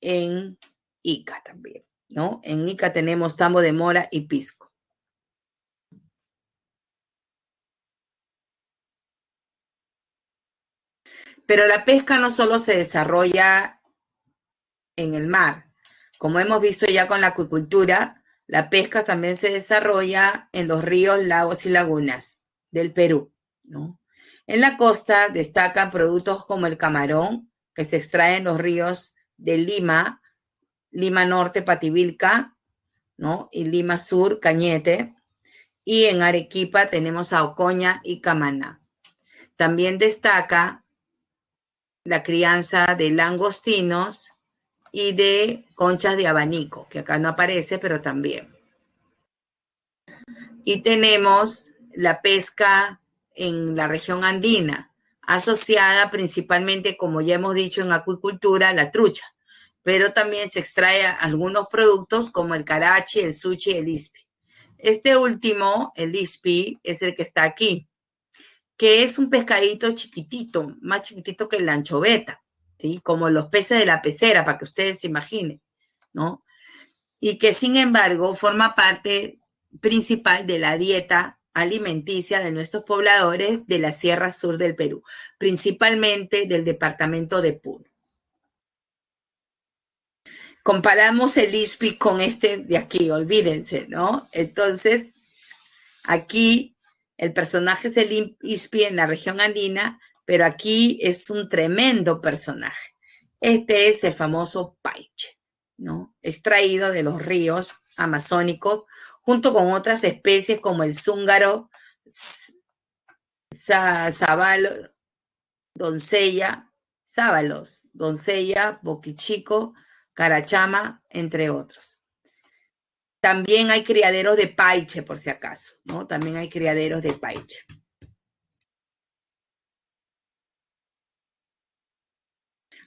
en Ica también, ¿no? En Ica tenemos Tambo de Mora y Pisco. Pero la pesca no solo se desarrolla en el mar. Como hemos visto ya con la acuicultura, la pesca también se desarrolla en los ríos, lagos y lagunas del Perú, ¿no? En la costa destacan productos como el camarón, que se extrae en los ríos de Lima, Lima Norte, Pativilca, ¿no? Y Lima Sur, Cañete. Y en Arequipa tenemos a Ocoña y Camaná. También destaca la crianza de langostinos y de conchas de abanico, que acá no aparece, pero también. Y tenemos la pesca en la región andina, asociada principalmente, como ya hemos dicho, en acuicultura, a la trucha, pero también se extrae algunos productos como el carachi, el sushi y el ispi. Este último, el ispi, es el que está aquí, que es un pescadito chiquitito, más chiquitito que la anchoveta, ¿sí? Como los peces de la pecera, para que ustedes se imaginen, ¿no? Y que, sin embargo, forma parte principal de la dieta alimenticia de nuestros pobladores de la Sierra Sur del Perú, principalmente del departamento de Puno. Comparamos el ispi con este de aquí, olvídense, ¿no? Entonces, aquí el personaje es el ispi en la región andina, pero aquí es un tremendo personaje. Este es el famoso paiche, ¿no? Extraído de los ríos amazónicos, junto con otras especies como el zúngaro, sábalo, sábalos, doncella, boquichico, carachama, entre otros. También hay criaderos de paiche, por si acaso, ¿no? También hay criaderos de paiche.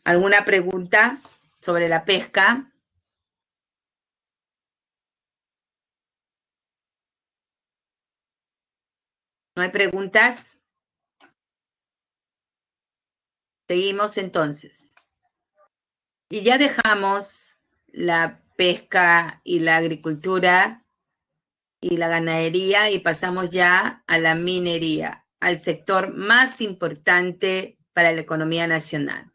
¿Alguna pregunta sobre la pesca? ¿No hay preguntas? Seguimos entonces. Y ya dejamos la pesca y la agricultura y la ganadería y pasamos ya a la minería, al sector más importante para la economía nacional.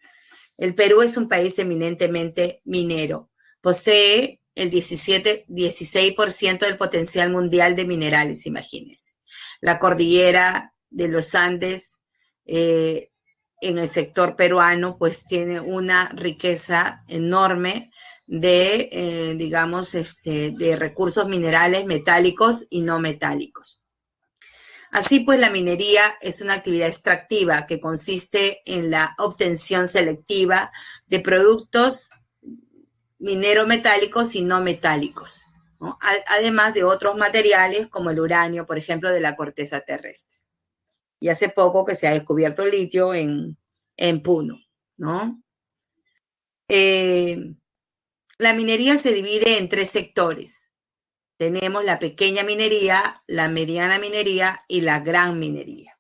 El Perú es un país eminentemente minero. Posee el 16% del potencial mundial de minerales, imagínense. La cordillera de los Andes en el sector peruano pues tiene una riqueza enorme de, digamos, de recursos minerales metálicos y no metálicos. Así pues, la minería es una actividad extractiva que consiste en la obtención selectiva de productos minerometálicos y no metálicos, ¿no? Además de otros materiales como el uranio, por ejemplo, de la corteza terrestre. Y hace poco que se ha descubierto el litio en Puno, ¿no? La minería se divide en 3 sectores. Tenemos la pequeña minería, la mediana minería y la gran minería.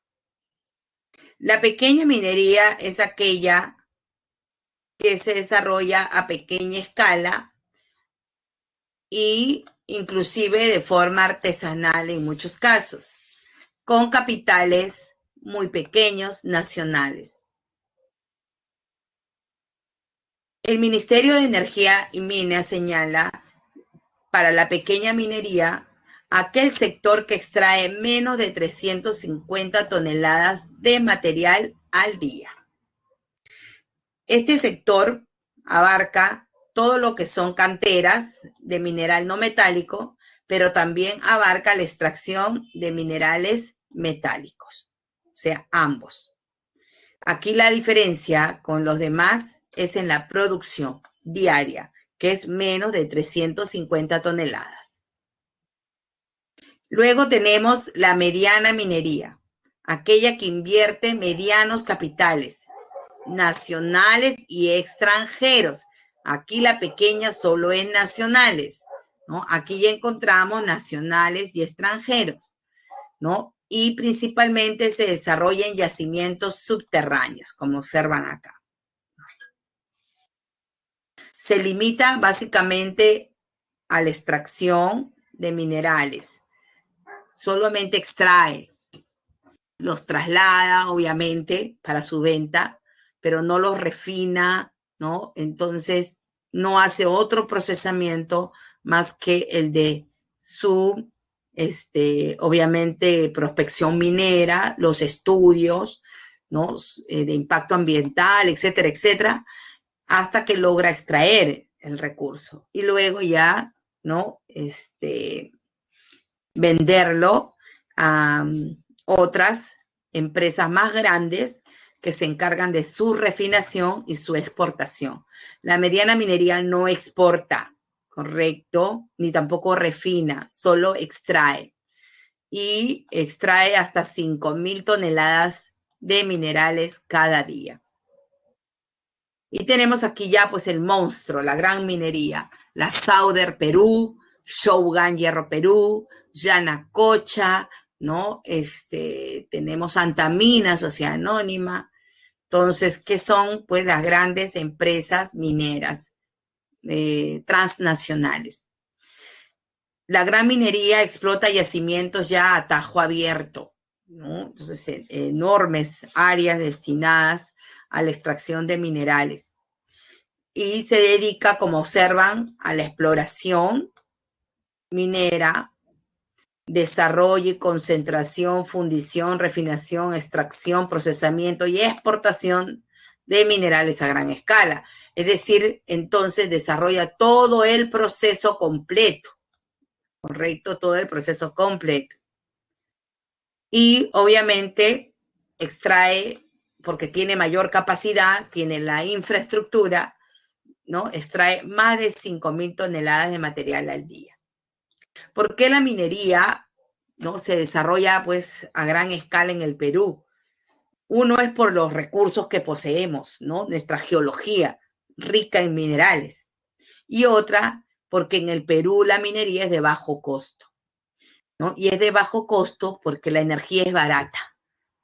La pequeña minería es aquella que se desarrolla a pequeña escala y inclusive de forma artesanal en muchos casos, con capitales muy pequeños nacionales. El Ministerio de Energía y Minas señala para la pequeña minería aquel sector que extrae menos de 350 toneladas de material al día. Este sector abarca todo lo que son canteras de mineral no metálico, pero también abarca la extracción de minerales metálicos, o sea, ambos. Aquí la diferencia con los demás es en la producción diaria, que es menos de 350 toneladas. Luego tenemos la mediana minería, aquella que invierte medianos capitales, nacionales y extranjeros. Aquí la pequeña solo es nacionales, ¿no? Aquí ya encontramos nacionales y extranjeros, ¿no? Y principalmente se desarrolla en yacimientos subterráneos, como observan acá. Se limita básicamente a la extracción de minerales. Solamente extrae, los traslada, obviamente, para su venta, pero no los refina, ¿no? Entonces, no hace otro procesamiento más que el de su, obviamente, prospección minera, los estudios, ¿no? De impacto ambiental, etcétera, etcétera, hasta que logra extraer el recurso. Y luego ya, ¿no? Venderlo a otras empresas más grandes que se encargan de su refinación y su exportación. La mediana minería no exporta, ¿correcto? Ni tampoco refina, solo extrae. Y extrae hasta 5.000 toneladas de minerales cada día. Y tenemos aquí ya pues el monstruo, la gran minería, la Sauder Perú, Shougan Hierro Perú, Yanacocha, ¿no? Tenemos Antamina, Sociedad Anónima. Entonces, ¿qué son? Pues las grandes empresas mineras transnacionales. La gran minería explota yacimientos ya a tajo abierto, ¿no? Entonces, enormes áreas destinadas a la extracción de minerales. Y se dedica, como observan, a la exploración minera, desarrollo y concentración, fundición, refinación, extracción, procesamiento y exportación de minerales a gran escala. Es decir, entonces desarrolla todo el proceso completo, ¿correcto? Todo el proceso completo. Y obviamente extrae, porque tiene mayor capacidad, tiene la infraestructura, ¿no? Extrae más de 5.000 toneladas de material al día. ¿Por qué la minería, no, se desarrolla pues a gran escala en el Perú? Uno es por los recursos que poseemos, ¿no? Nuestra geología rica en minerales. Y otra, porque en el Perú la minería es de bajo costo, ¿no? Y es de bajo costo porque la energía es barata,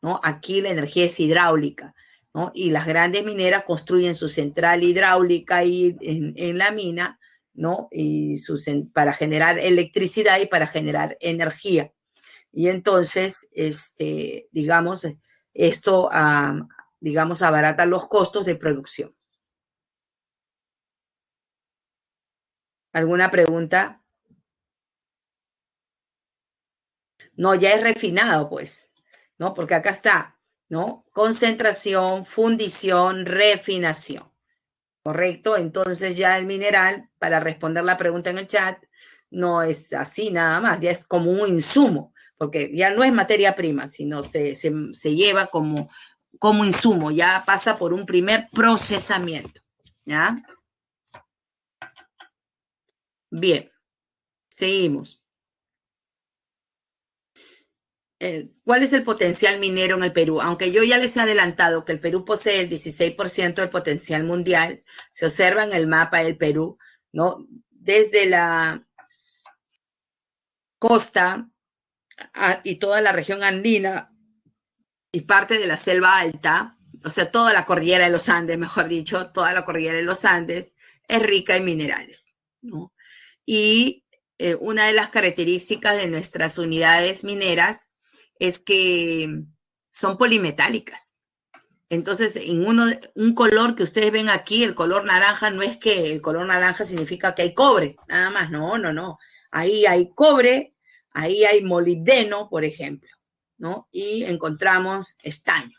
¿no? Aquí la energía es hidráulica, ¿no? Y las grandes mineras construyen su central hidráulica ahí en la mina, ¿no? Y para generar electricidad y para generar energía. Y entonces, digamos, esto, digamos, abarata los costos de producción. ¿Alguna pregunta? No, ya es refinado, pues, ¿no? Porque acá está, ¿no? Concentración, fundición, refinación. ¿Correcto? Entonces ya el mineral, para responder la pregunta en el chat, no es así nada más, ya es como un insumo, porque ya no es materia prima, sino se lleva como insumo, ya pasa por un primer procesamiento, ¿ya? Bien, seguimos. ¿Cuál es el potencial minero en el Perú? Aunque yo ya les he adelantado que el Perú posee el 16% del potencial mundial, se observa en el mapa del Perú, ¿no? Desde la costa y toda la región andina y parte de la selva alta, o sea, toda la cordillera de los Andes, mejor dicho, toda la cordillera de los Andes es rica en minerales, ¿no? Y una de las características de nuestras unidades mineras es que son polimetálicas. Entonces, en un color que ustedes ven aquí, el color naranja, no es que el color naranja significa que hay cobre, nada más, no, no, no. Ahí hay cobre, ahí hay molibdeno, por ejemplo, ¿no? Y encontramos estaño,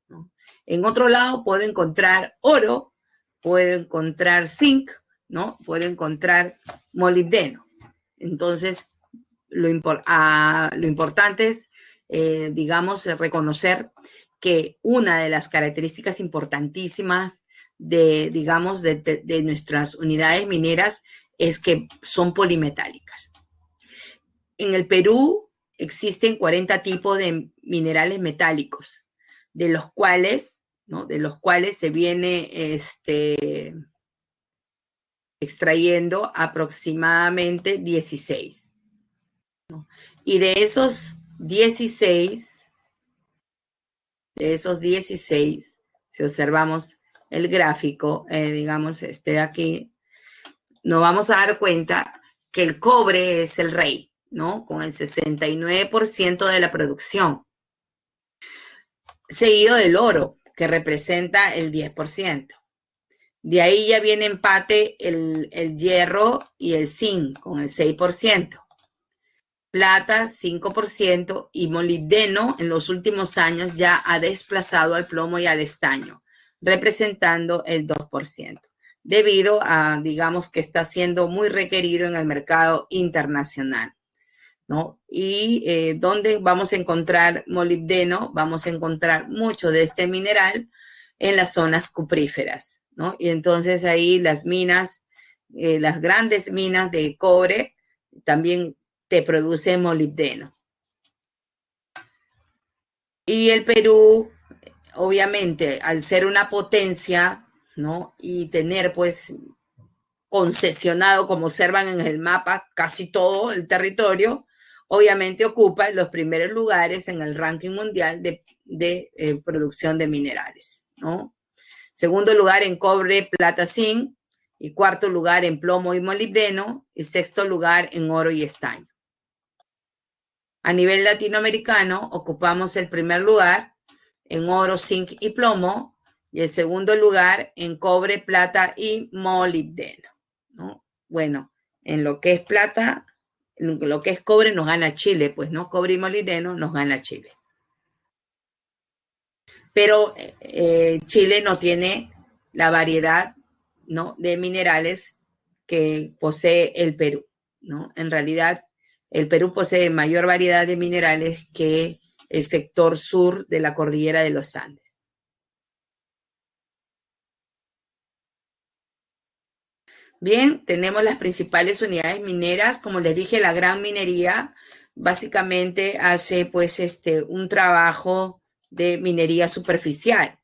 ¿no? En otro lado puedo encontrar oro, puedo encontrar zinc, ¿no? Puedo encontrar molibdeno. Entonces, lo importante es, digamos, reconocer que una de las características importantísimas digamos, de nuestras unidades mineras es que son polimetálicas. En el Perú existen 40 tipos de minerales metálicos, de los cuales, ¿no? De los cuales se viene extrayendo aproximadamente 16. ¿No? Y de esos 16, si observamos el gráfico, digamos, de aquí, nos vamos a dar cuenta que el cobre es el rey, ¿no? Con el 69% de la producción, seguido del oro, que representa el 10%. De ahí ya viene empate el hierro y el zinc, con el 6%. Plata 5% y molibdeno en los últimos años ya ha desplazado al plomo y al estaño, representando el 2%, debido a, digamos, que está siendo muy requerido en el mercado internacional, ¿no? Y ¿dónde vamos a encontrar molibdeno? Vamos a encontrar mucho de este mineral en las zonas cupríferas, ¿no? Y entonces ahí las minas, las grandes minas de cobre también te produce molibdeno. Y el Perú, obviamente, al ser una potencia, ¿no? Y tener, pues, concesionado, como observan en el mapa, casi todo el territorio, obviamente ocupa los primeros lugares en el ranking mundial de producción de minerales, ¿no? Segundo lugar en cobre, plata, zinc, y cuarto lugar en plomo y molibdeno, y sexto lugar en oro y estaño. A nivel latinoamericano, ocupamos el primer lugar en oro, zinc y plomo, y el segundo lugar en cobre, plata y molibdeno, ¿no? Bueno, en lo que es plata, en lo que es cobre nos gana Chile, pues, ¿no? Cobre y molibdeno nos gana Chile. Pero Chile no tiene la variedad, ¿no?, de minerales que posee el Perú, ¿no? En realidad, el Perú posee mayor variedad de minerales que el sector sur de la cordillera de los Andes. Bien, tenemos las principales unidades mineras. Como les dije, la gran minería básicamente hace, pues, un trabajo de minería superficial.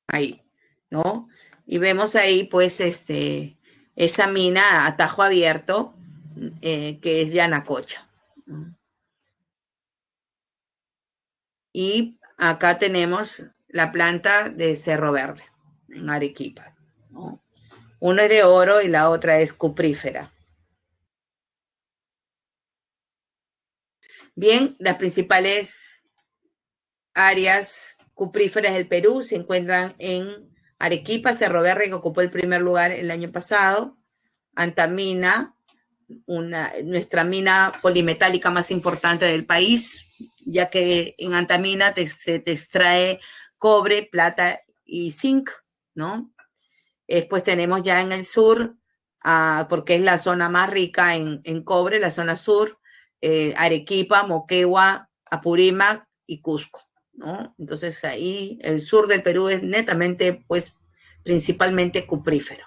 Ahí, ¿no? Y vemos ahí, pues, esa mina a tajo abierto, que es Yanacocha, ¿no? Y acá tenemos la planta de Cerro Verde, en Arequipa, ¿no? Uno es de oro y la otra es cuprífera. Bien, las principales áreas cupríferas del Perú se encuentran en Arequipa, Cerro Verde, que ocupó el primer lugar el año pasado, Antamina, nuestra mina polimetálica más importante del país, ya que en Antamina se te extrae cobre, plata y zinc, ¿no? Después tenemos ya en el sur porque es la zona más rica en cobre, la zona sur, Arequipa, Moquegua, Apurímac y Cusco, ¿no? Entonces ahí el sur del Perú es netamente, pues, principalmente cuprífero.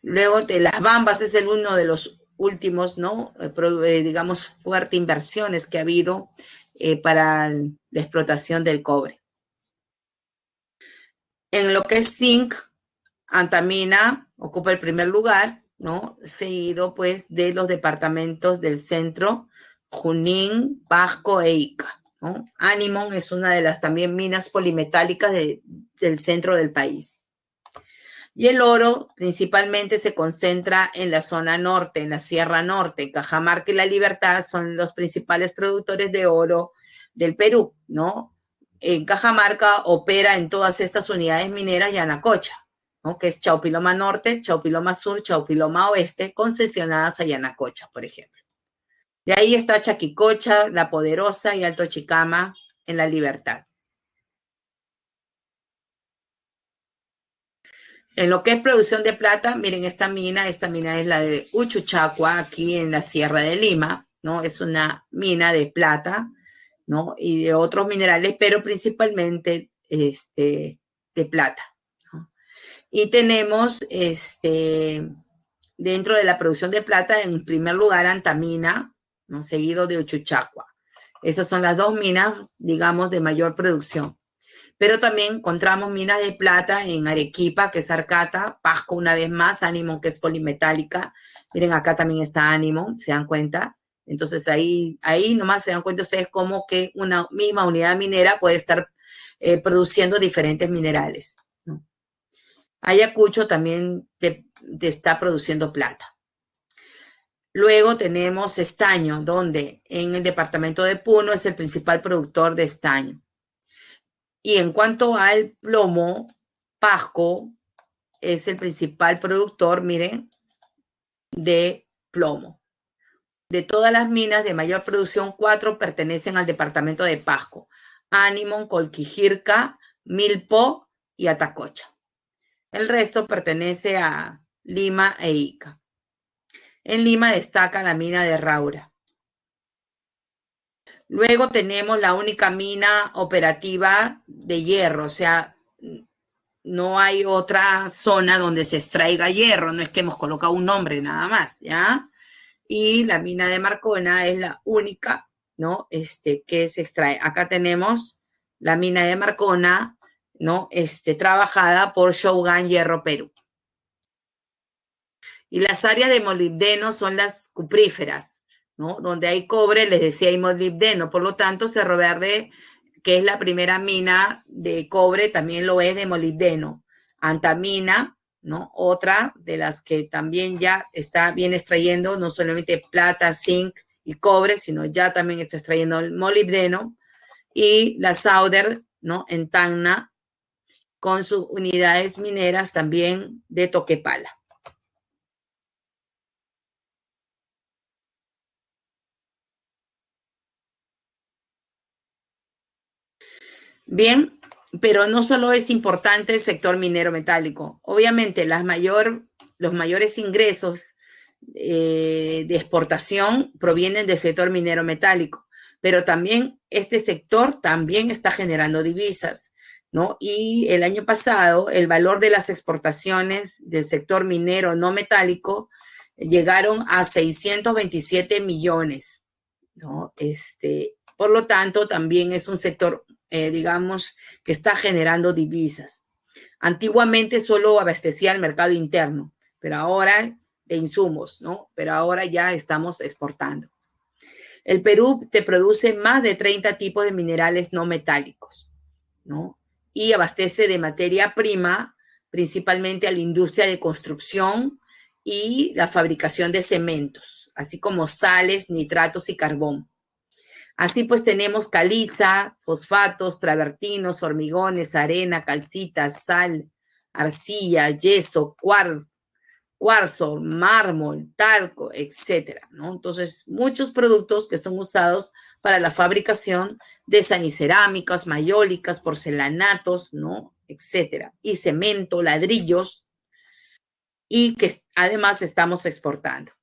Luego de Las Bambas es uno de los últimos, ¿no? Digamos, fuertes inversiones que ha habido para la explotación del cobre. En lo que es zinc, Antamina ocupa el primer lugar, ¿no? Seguido, pues, de los departamentos del centro, Junín, Pasco e Ica, ¿no? Ánimon es una de las también minas polimetálicas del centro del país. Y el oro principalmente se concentra en la zona norte, en la Sierra Norte. Cajamarca y La Libertad son los principales productores de oro del Perú, ¿no? En Cajamarca opera en todas estas unidades mineras Yanacocha, ¿no? Que es Chaupiloma Norte, Chaupiloma Sur, Chaupiloma Oeste, concesionadas a Yanacocha, por ejemplo. De ahí está Chaquicocha, La Poderosa y Alto Chicama en La Libertad. En lo que es producción de plata, miren esta mina es la de Uchuchacua, aquí en la Sierra de Lima, ¿no? Es una mina de plata, ¿no? Y de otros minerales, pero principalmente de plata, ¿no? Y tenemos dentro de la producción de plata, en primer lugar, Antamina, ¿no? Seguido de Uchuchacua. Esas son las dos minas, digamos, de mayor producción. Pero también encontramos minas de plata en Arequipa, que es Arcata, Pasco una vez más, Ánimo, que es polimetálica. Miren, acá también está Ánimo, ¿se dan cuenta? Entonces ahí nomás se dan cuenta ustedes cómo que una misma unidad minera puede estar produciendo diferentes minerales, ¿no? Ayacucho también te está produciendo plata. Luego tenemos estaño, donde en el departamento de Puno es el principal productor de estaño. Y en cuanto al plomo, Pasco es el principal productor, miren, de plomo. De todas las minas de mayor producción, 4 pertenecen al departamento de Pasco: Ánimo, Colquijirca, Milpo y Atacocha. El resto pertenece a Lima e Ica. En Lima destaca la mina de Raura. Luego tenemos la única mina operativa de hierro, o sea, no hay otra zona donde se extraiga hierro, no es que hemos colocado un nombre nada más, ¿ya? Y la mina de Marcona es la única, ¿no? Que se extrae. Acá tenemos la mina de Marcona, ¿no? Trabajada por Shogun Hierro Perú. Y las áreas de molibdeno son las cupríferas, ¿no? Donde hay cobre, les decía, hay molibdeno. Por lo tanto, Cerro Verde, que es la primera mina de cobre, también lo es de molibdeno. Antamina, ¿no? Otra de las que también ya viene extrayendo no solamente plata, zinc y cobre, sino ya también está extrayendo el molibdeno. Y la Sauder, ¿no? En Tacna, con sus unidades mineras también de Toquepala. Bien, pero no solo es importante el sector minero metálico. Obviamente, los mayores ingresos de exportación provienen del sector minero metálico, pero también este sector también está generando divisas, ¿no? Y el año pasado, el valor de las exportaciones del sector minero no metálico llegaron a 627 millones, ¿no? Por lo tanto, también es un sector, digamos, que está generando divisas. Antiguamente solo abastecía el mercado interno, pero ahora de insumos, ¿no? Pero ahora ya estamos exportando. El Perú te produce más de 30 tipos de minerales no metálicos, ¿no? Y abastece de materia prima principalmente a la industria de construcción y la fabricación de cementos, así como sales, nitratos y carbón. Así pues tenemos caliza, fosfatos, travertinos, hormigones, arena, calcita, sal, arcilla, yeso, cuarzo, mármol, talco, etcétera, ¿no? Entonces, muchos productos que son usados para la fabricación de sanicerámicas, mayólicas, porcelanatos, ¿no? Etcétera. Y cemento, ladrillos, y que además estamos exportando.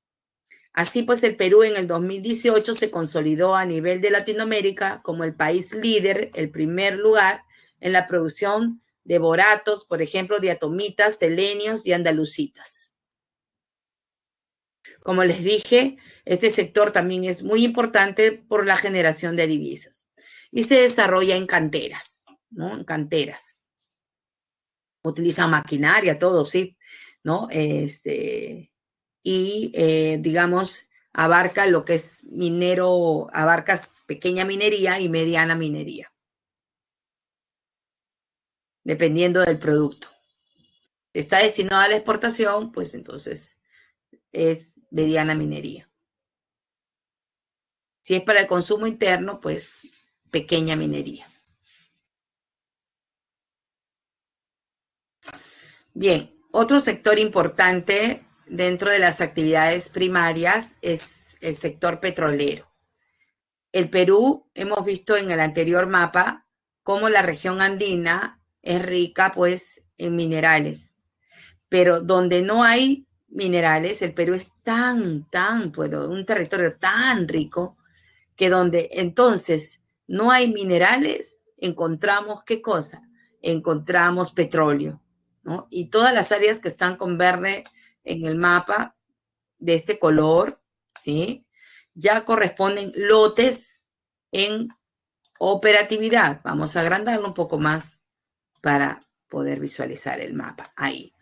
Así pues, el Perú en el 2018 se consolidó a nivel de Latinoamérica como el país líder, el primer lugar en la producción de boratos, por ejemplo, diatomitas, selenios y andalucitas. Como les dije, este sector también es muy importante por la generación de divisas y se desarrolla en canteras, ¿no? En canteras. Utilizan maquinaria, todo, sí, ¿no? Digamos, abarca lo que es minero, abarca pequeña minería y mediana minería, dependiendo del producto. Si está destinado a la exportación, pues entonces es mediana minería. Si es para el consumo interno, pues pequeña minería. Bien, otro sector importante dentro de las actividades primarias es el sector petrolero. El Perú, hemos visto en el anterior mapa, cómo la región andina es rica pues en minerales, pero donde no hay minerales, el Perú es pero un territorio tan rico que donde entonces no hay minerales, encontramos ¿qué cosa? Encontramos petróleo, ¿no? Y todas las áreas que están con verde en el mapa de este color, ¿sí? Ya corresponden lotes en operatividad. Vamos a agrandarlo un poco más para poder visualizar el mapa ahí,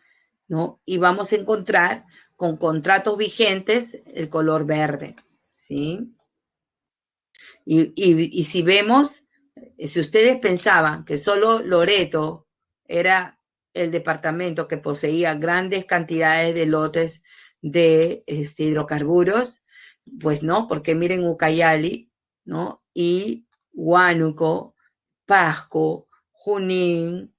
¿no? Y vamos a encontrar con contratos vigentes el color verde, ¿sí? Y si vemos, si ustedes pensaban que solo Loreto era el departamento que poseía grandes cantidades de lotes de hidrocarburos, pues no, porque miren Ucayali, ¿no? Y Huánuco, Pasco, Junín,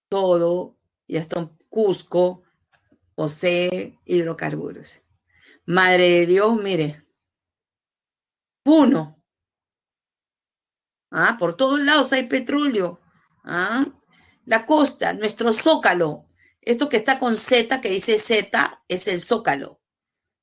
todo, y hasta Cusco posee hidrocarburos. Madre de Dios, mire, Puno, por todos lados hay petróleo. La costa, nuestro zócalo, esto que está con Z, que dice Z, es el zócalo.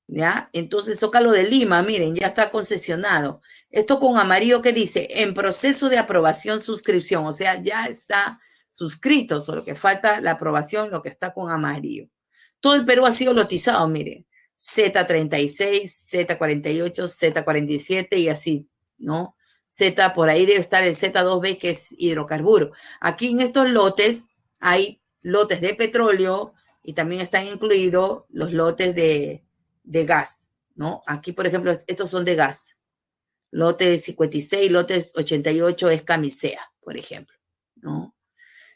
¿Ya? Entonces, Zócalo de Lima, miren, ya está concesionado. Esto con amarillo que dice, en proceso de aprobación, suscripción, o sea, ya está suscrito, solo que falta la aprobación, lo que está con amarillo. Todo el Perú ha sido lotizado, miren, Z36, Z48, Z47 y así, ¿no? Z, por ahí debe estar el Z2B, que es hidrocarburo. Aquí en estos lotes hay lotes de petróleo y también están incluidos los lotes de gas, ¿no? Aquí, por ejemplo, estos son de gas. Lote 56, lote 88 es camisea, por ejemplo, ¿no?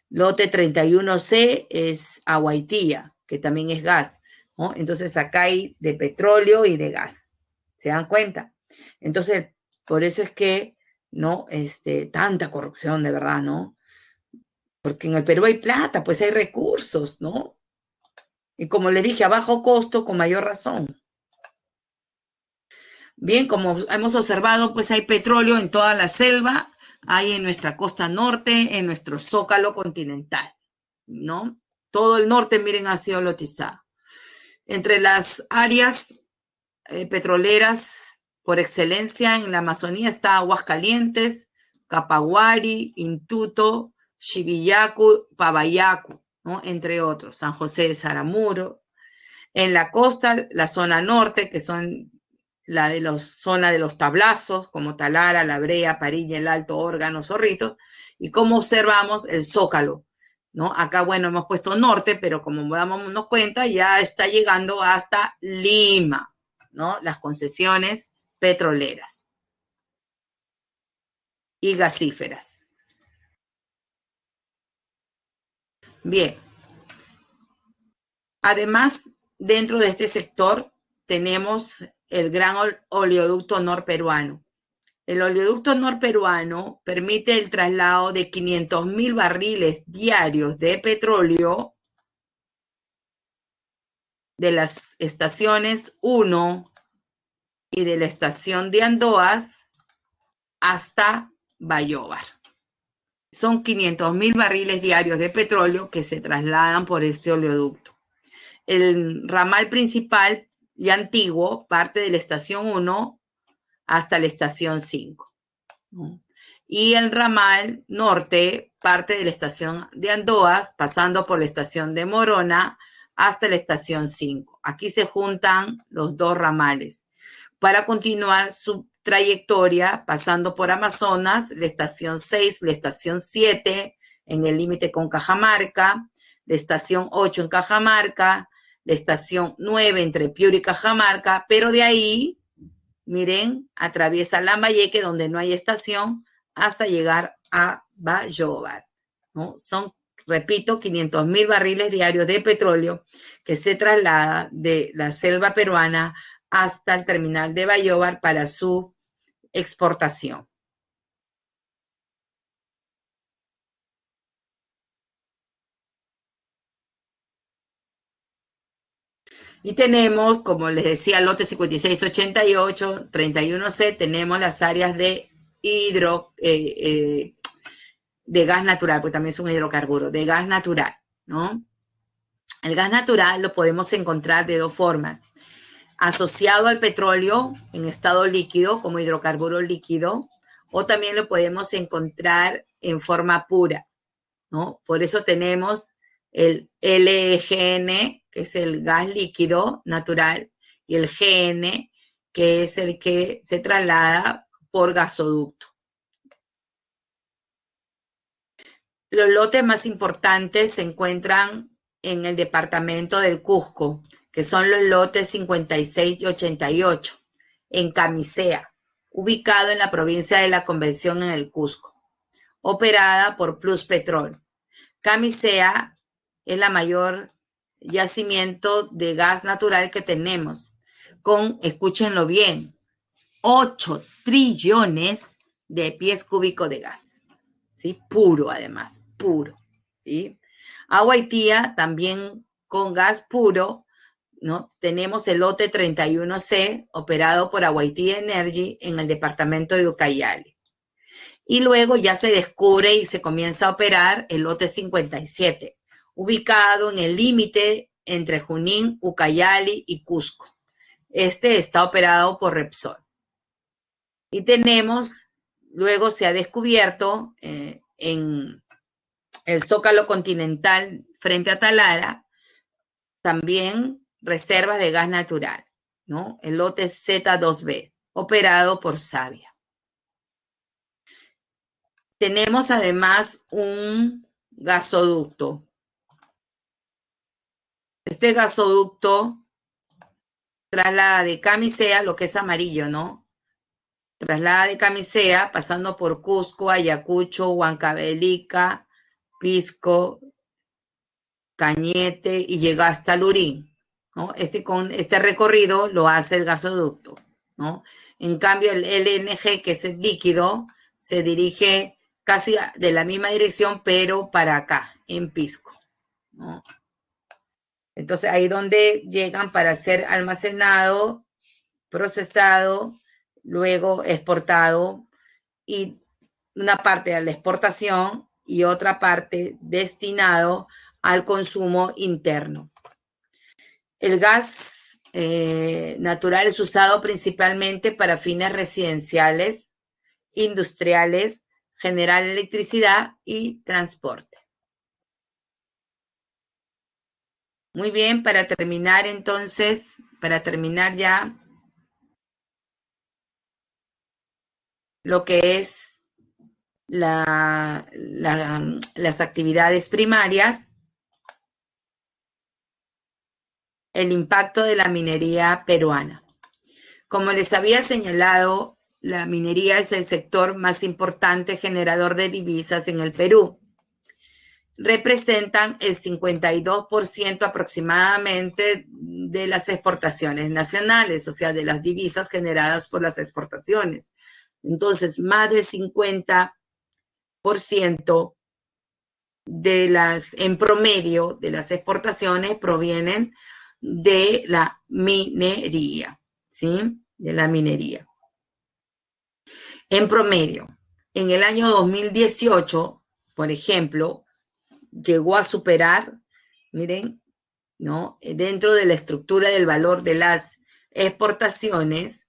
Lote 31C es aguaitía, que también es gas, ¿no? Entonces acá hay de petróleo y de gas. ¿Se dan cuenta? Entonces, por eso es que, ¿no? Tanta corrupción, de verdad, ¿no? Porque en el Perú hay plata, pues hay recursos, ¿no? Y como le dije, a bajo costo, con mayor razón. Bien, como hemos observado, pues hay petróleo en toda la selva, hay en nuestra costa norte, en nuestro zócalo continental, ¿no? Todo el norte, miren, ha sido lotizado. Entre las áreas petroleras por excelencia en la Amazonía está Aguascalientes, Capaguari, Intuto, Chivillacu, Pavayacu, ¿no? Entre otros, San José de Saramuro. En la costa, la zona norte, que son la de los zona de los tablazos, como Talara, La Brea, Parilla, El Alto, Órgano, Zorritos, y como observamos el Zócalo, ¿no? Acá, bueno, hemos puesto norte, pero como damos cuenta, ya está llegando hasta Lima, ¿no? Las concesiones petroleras y gasíferas. Bien. Además, dentro de este sector tenemos el gran oleoducto norperuano. El oleoducto norperuano permite el traslado de 500.000 barriles diarios de petróleo de las estaciones 1 y de la estación de Andoas hasta Bayobar. son 500.000 barriles diarios de petróleo que se trasladan por este oleoducto. El ramal principal y antiguo parte de la estación 1 hasta la estación 5, ¿no? Y el ramal norte parte de la estación de Andoas, pasando por la estación de Morona hasta la estación 5. Aquí se juntan los dos ramales para continuar su trayectoria pasando por Amazonas, la estación 6, la estación 7 en el límite con Cajamarca, la estación 8 en Cajamarca, la estación 9 entre Piura y Cajamarca, pero de ahí, miren, atraviesa Lambayeque donde no hay estación hasta llegar a Bayóvar, ¿no? Son, repito, 500.000 barriles diarios de petróleo que se traslada de la selva peruana hasta el terminal de Bayóvar para su exportación. Y tenemos, como les decía, lote 5688, 31C, tenemos las áreas de de gas natural, porque también es un hidrocarburo, de gas natural, ¿no? El gas natural lo podemos encontrar de dos formas: asociado al petróleo en estado líquido como hidrocarburo líquido, o también lo podemos encontrar en forma pura, ¿no? Por eso tenemos el LGN, que es el gas líquido natural, y el GN, que es el que se traslada por gasoducto. Los lotes más importantes se encuentran en el departamento del Cusco, que son los lotes 56 y 88, en Camisea, ubicado en la provincia de la Convención en el Cusco, operada por Plus Petrol. Camisea es la mayor yacimiento de gas natural que tenemos, con, escúchenlo bien, 8 trillones de pies cúbicos de gas, ¿sí? Puro además, puro, ¿sí? Agua-Itía también con gas puro, ¿no? Tenemos el lote 31C operado por Agua-Itía Energy en el departamento de Ucayali. Y luego ya se descubre y se comienza a operar el lote 57, ubicado en el límite entre Junín, Ucayali y Cusco. Este está operado por Repsol. Y tenemos, luego se ha descubierto en el Zócalo Continental frente a Talara, también reservas de gas natural, ¿no? El lote Z2B, operado por Savia. Tenemos además un gasoducto. Este gasoducto traslada de Camisea, lo que es amarillo, ¿no? Traslada de Camisea, pasando por Cusco, Ayacucho, Huancavelica, Pisco, Cañete y llega hasta Lurín, ¿no? Con este recorrido lo hace el gasoducto, ¿no? En cambio, el LNG, que es el líquido, se dirige casi de la misma dirección, pero para acá, en Pisco, ¿no? Entonces, ahí donde llegan para ser almacenado, procesado, luego exportado, y una parte a la exportación y otra parte destinado al consumo interno. El gas natural es usado principalmente para fines residenciales, industriales, generar electricidad y transporte. Muy bien, para terminar entonces, para terminar ya lo que es las actividades primarias, el impacto de la minería peruana. Como les había señalado, la minería es el sector más importante generador de divisas en el Perú. Representan el 52% aproximadamente de las exportaciones nacionales, o sea, de las divisas generadas por las exportaciones. Entonces, más del 50% en promedio de las exportaciones provienen de la minería, ¿sí? De la minería. En promedio, en el año 2018 por ejemplo, llegó a superar, miren, ¿no? Dentro de la estructura del valor de las exportaciones,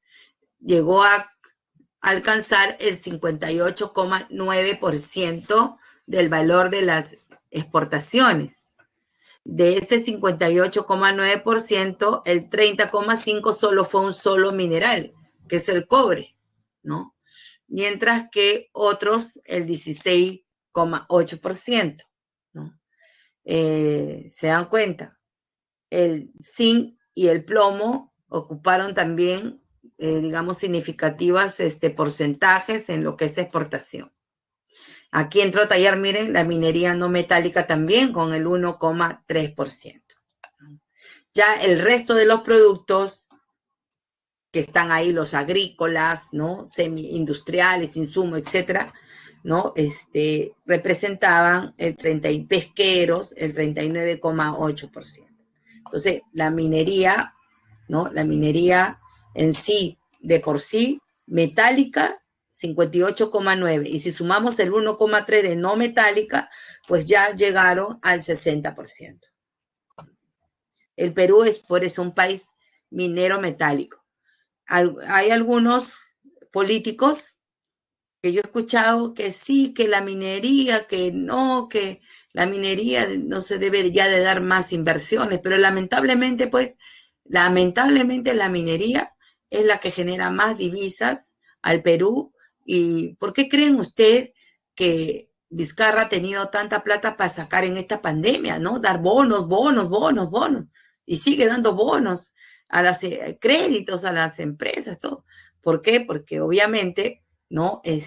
llegó a alcanzar el 58,9% del valor de las exportaciones. De ese 58,9%, el 30,5% solo fue un solo mineral, que es el cobre, ¿no? Mientras que otros, el 16,8%, ¿no? ¿Se dan cuenta? El zinc y el plomo ocuparon también, digamos, significativas porcentajes en lo que es exportación. Aquí entró a tallar, miren, la minería no metálica también con el 1,3%. Ya el resto de los productos que están ahí, los agrícolas, ¿no? Semi-industriales, insumos, etcétera, ¿no? Representaban el 30 y pesqueros, el 39,8%. Entonces, la minería, ¿no? La minería en sí, de por sí, metálica, 58,9%. Y si sumamos el 1,3% de no metálica, pues ya llegaron al 60%. El Perú es por eso un país minero metálico. Hay algunos políticos que yo he escuchado que sí, que la minería, que no, que la minería no se debe ya de dar más inversiones, pero lamentablemente, pues, lamentablemente la minería es la que genera más divisas al Perú. ¿Y por qué creen ustedes que Vizcarra ha tenido tanta plata para sacar en esta pandemia, ¿no? Dar bonos, bonos, bonos, bonos, y sigue dando bonos a las créditos a las empresas, todo. ¿Por qué? Porque obviamente, ¿no? El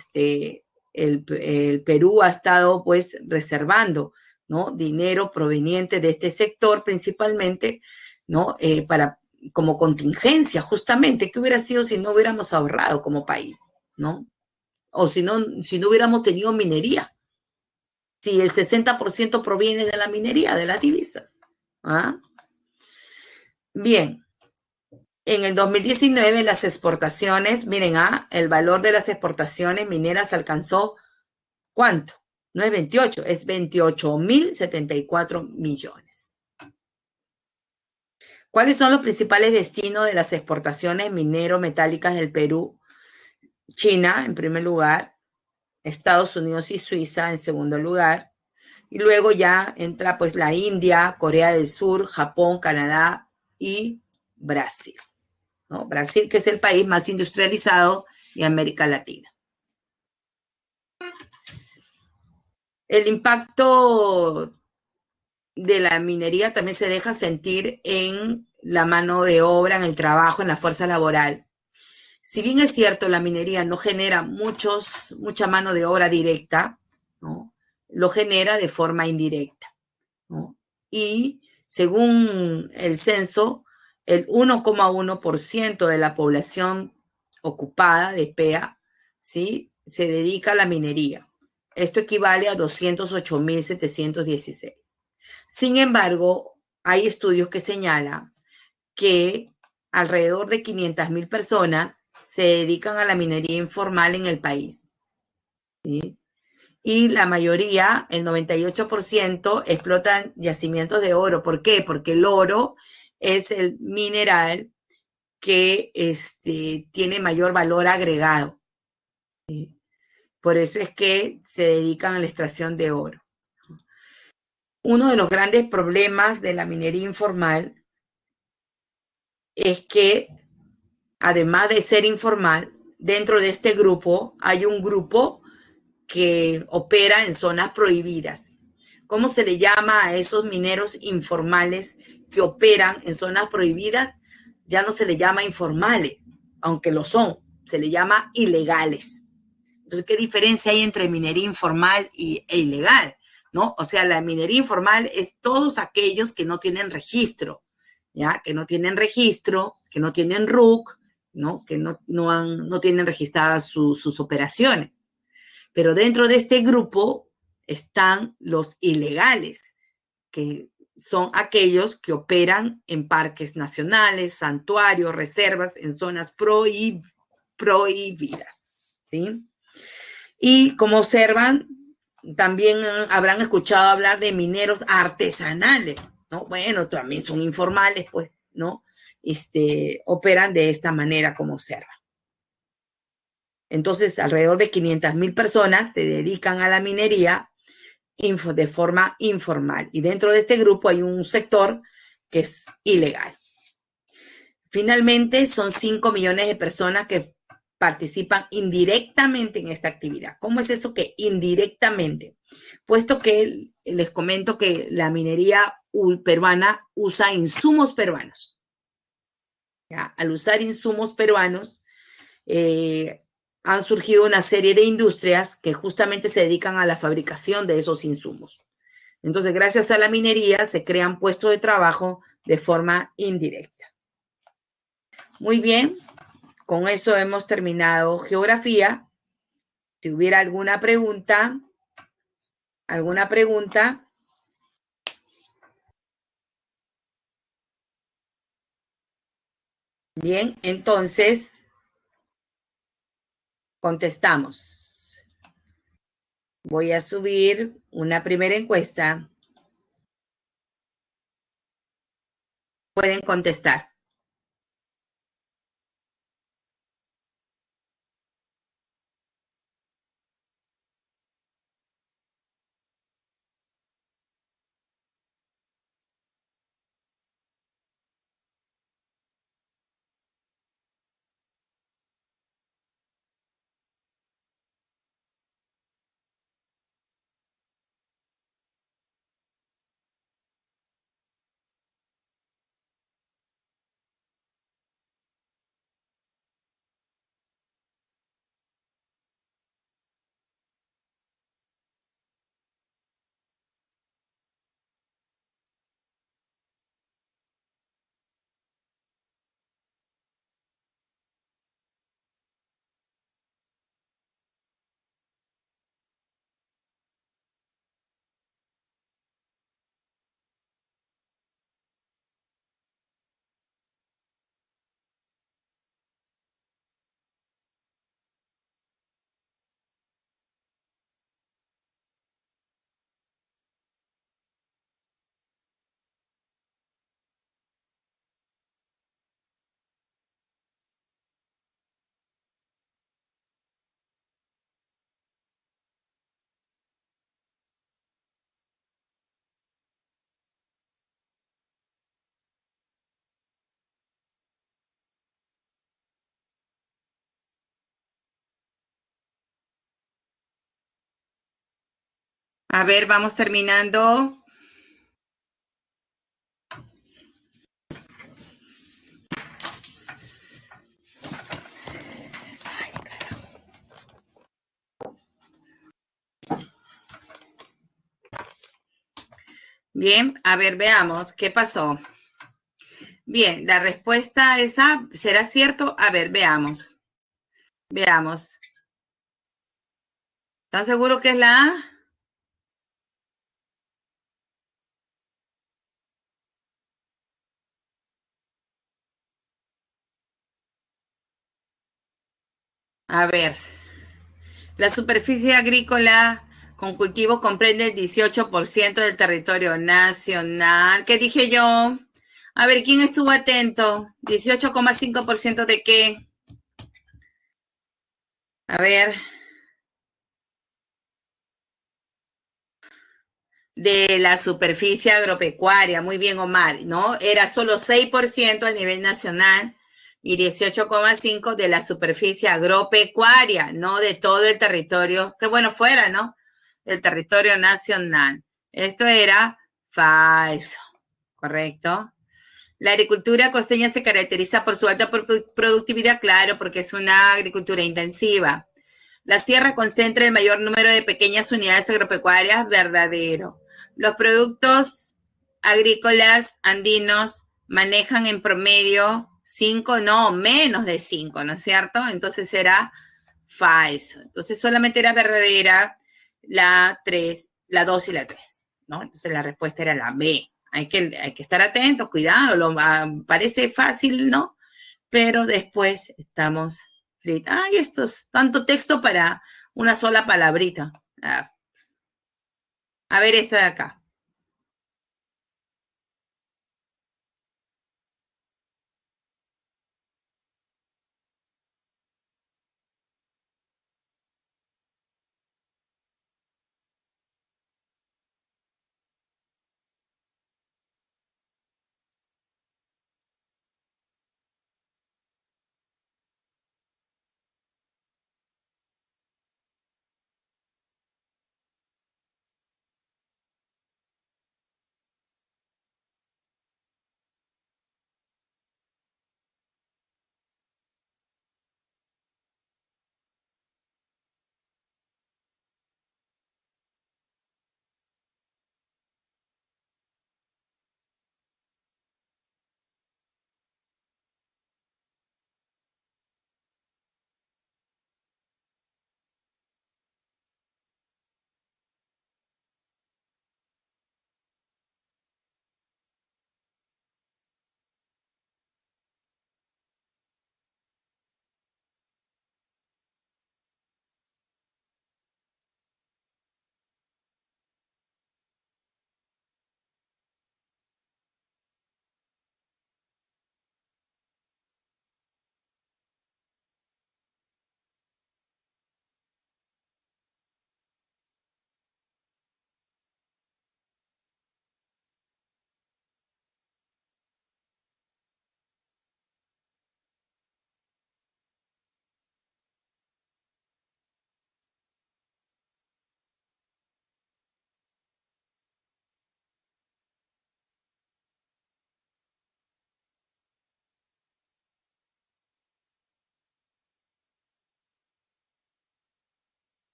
Perú ha estado pues reservando, ¿no? Dinero proveniente de este sector principalmente, ¿no? Para, como contingencia, justamente. ¿Qué hubiera sido si no hubiéramos ahorrado como país, ¿no? O si no hubiéramos tenido minería. Si el 60% proviene de la minería, de las divisas. ¿Ah? Bien. En el 2019 las exportaciones, miren, el valor de las exportaciones mineras alcanzó, ¿cuánto? No es 28, es 28.074 millones. ¿Cuáles son los principales destinos de las exportaciones minero-metálicas del Perú? China, en primer lugar, Estados Unidos y Suiza, en segundo lugar, y luego ya entra pues la India, Corea del Sur, Japón, Canadá y Brasil, ¿no? Brasil, que es el país más industrializado de América Latina. El impacto de la minería también se deja sentir en la mano de obra, en el trabajo, en la fuerza laboral. Si bien es cierto, la minería no genera mucha mano de obra directa, ¿no? Lo genera de forma indirecta, ¿no? Y según el censo, el 1,1% de la población ocupada de PEA, ¿sí?, se dedica a la minería. Esto equivale a 208.716. Sin embargo, hay estudios que señalan que alrededor de 500.000 personas se dedican a la minería informal en el país, ¿sí? Y la mayoría, el 98%, explotan yacimientos de oro. ¿Por qué? Porque el oro es el mineral que tiene mayor valor agregado, ¿sí? Por eso es que se dedican a la extracción de oro. Uno de los grandes problemas de la minería informal es que, además de ser informal, dentro de este grupo hay un grupo que opera en zonas prohibidas. ¿Cómo se le llama a esos mineros informales que operan en zonas prohibidas? Ya no se le llama informales, aunque lo son, se le llama ilegales. Entonces, ¿qué diferencia hay entre minería informal e ilegal? ¿No? O sea, la minería informal es todos aquellos que no tienen registro, ¿ya? Que no tienen registro, que no tienen RUC, ¿no? Que no tienen registradas sus operaciones. Pero dentro de este grupo están los ilegales, que son aquellos que operan en parques nacionales, santuarios, reservas, en zonas prohibidas, ¿sí? Y como observan, también habrán escuchado hablar de mineros artesanales, ¿no? Bueno, también son informales, pues, ¿no? Operan de esta manera como observan. Entonces, alrededor de 500,000 personas se dedican a la minería de forma informal. Y dentro de este grupo hay un sector que es ilegal. Finalmente, son 5 millones de personas que participan indirectamente en esta actividad. ¿Cómo es eso que indirectamente? Puesto que les comento que la minería peruana usa insumos peruanos. ¿Ya? Al usar insumos peruanos, han surgido una serie de industrias que justamente se dedican a la fabricación de esos insumos. Entonces, gracias a la minería se crean puestos de trabajo de forma indirecta. Muy bien, con eso hemos terminado geografía. Si hubiera alguna pregunta. Bien, entonces contestamos. Voy a subir una primera encuesta. Pueden contestar. A ver, vamos terminando. Bien, a ver, veamos qué pasó. Bien, la respuesta es A. ¿Será cierto? A ver, veamos. Veamos. ¿Están seguros que es la A? A ver. La superficie agrícola con cultivos comprende el 18% del territorio nacional. ¿Qué dije yo? A ver, ¿quién estuvo atento? ¿18,5% de qué? A ver. De la superficie agropecuaria. Muy bien, Omar, ¿no? Era solo 6% a nivel nacional y 18,5% de la superficie agropecuaria, no de todo el territorio, que bueno fuera, ¿no? Del territorio nacional. Esto era falso, ¿correcto? La agricultura costeña se caracteriza por su alta productividad, claro, porque es una agricultura intensiva. La sierra concentra el mayor número de pequeñas unidades agropecuarias, verdadero. Los productos agrícolas andinos manejan en promedio 5, no, menos de 5, ¿no es cierto? Entonces era falso. Entonces solamente era verdadera la 3, la 2 y la 3, ¿no? Entonces la respuesta era la B. Hay que estar atentos, cuidado, parece fácil, ¿no? Pero después estamos fritos. Ay, esto es tanto texto para una sola palabrita. Ah, A ver esta de acá.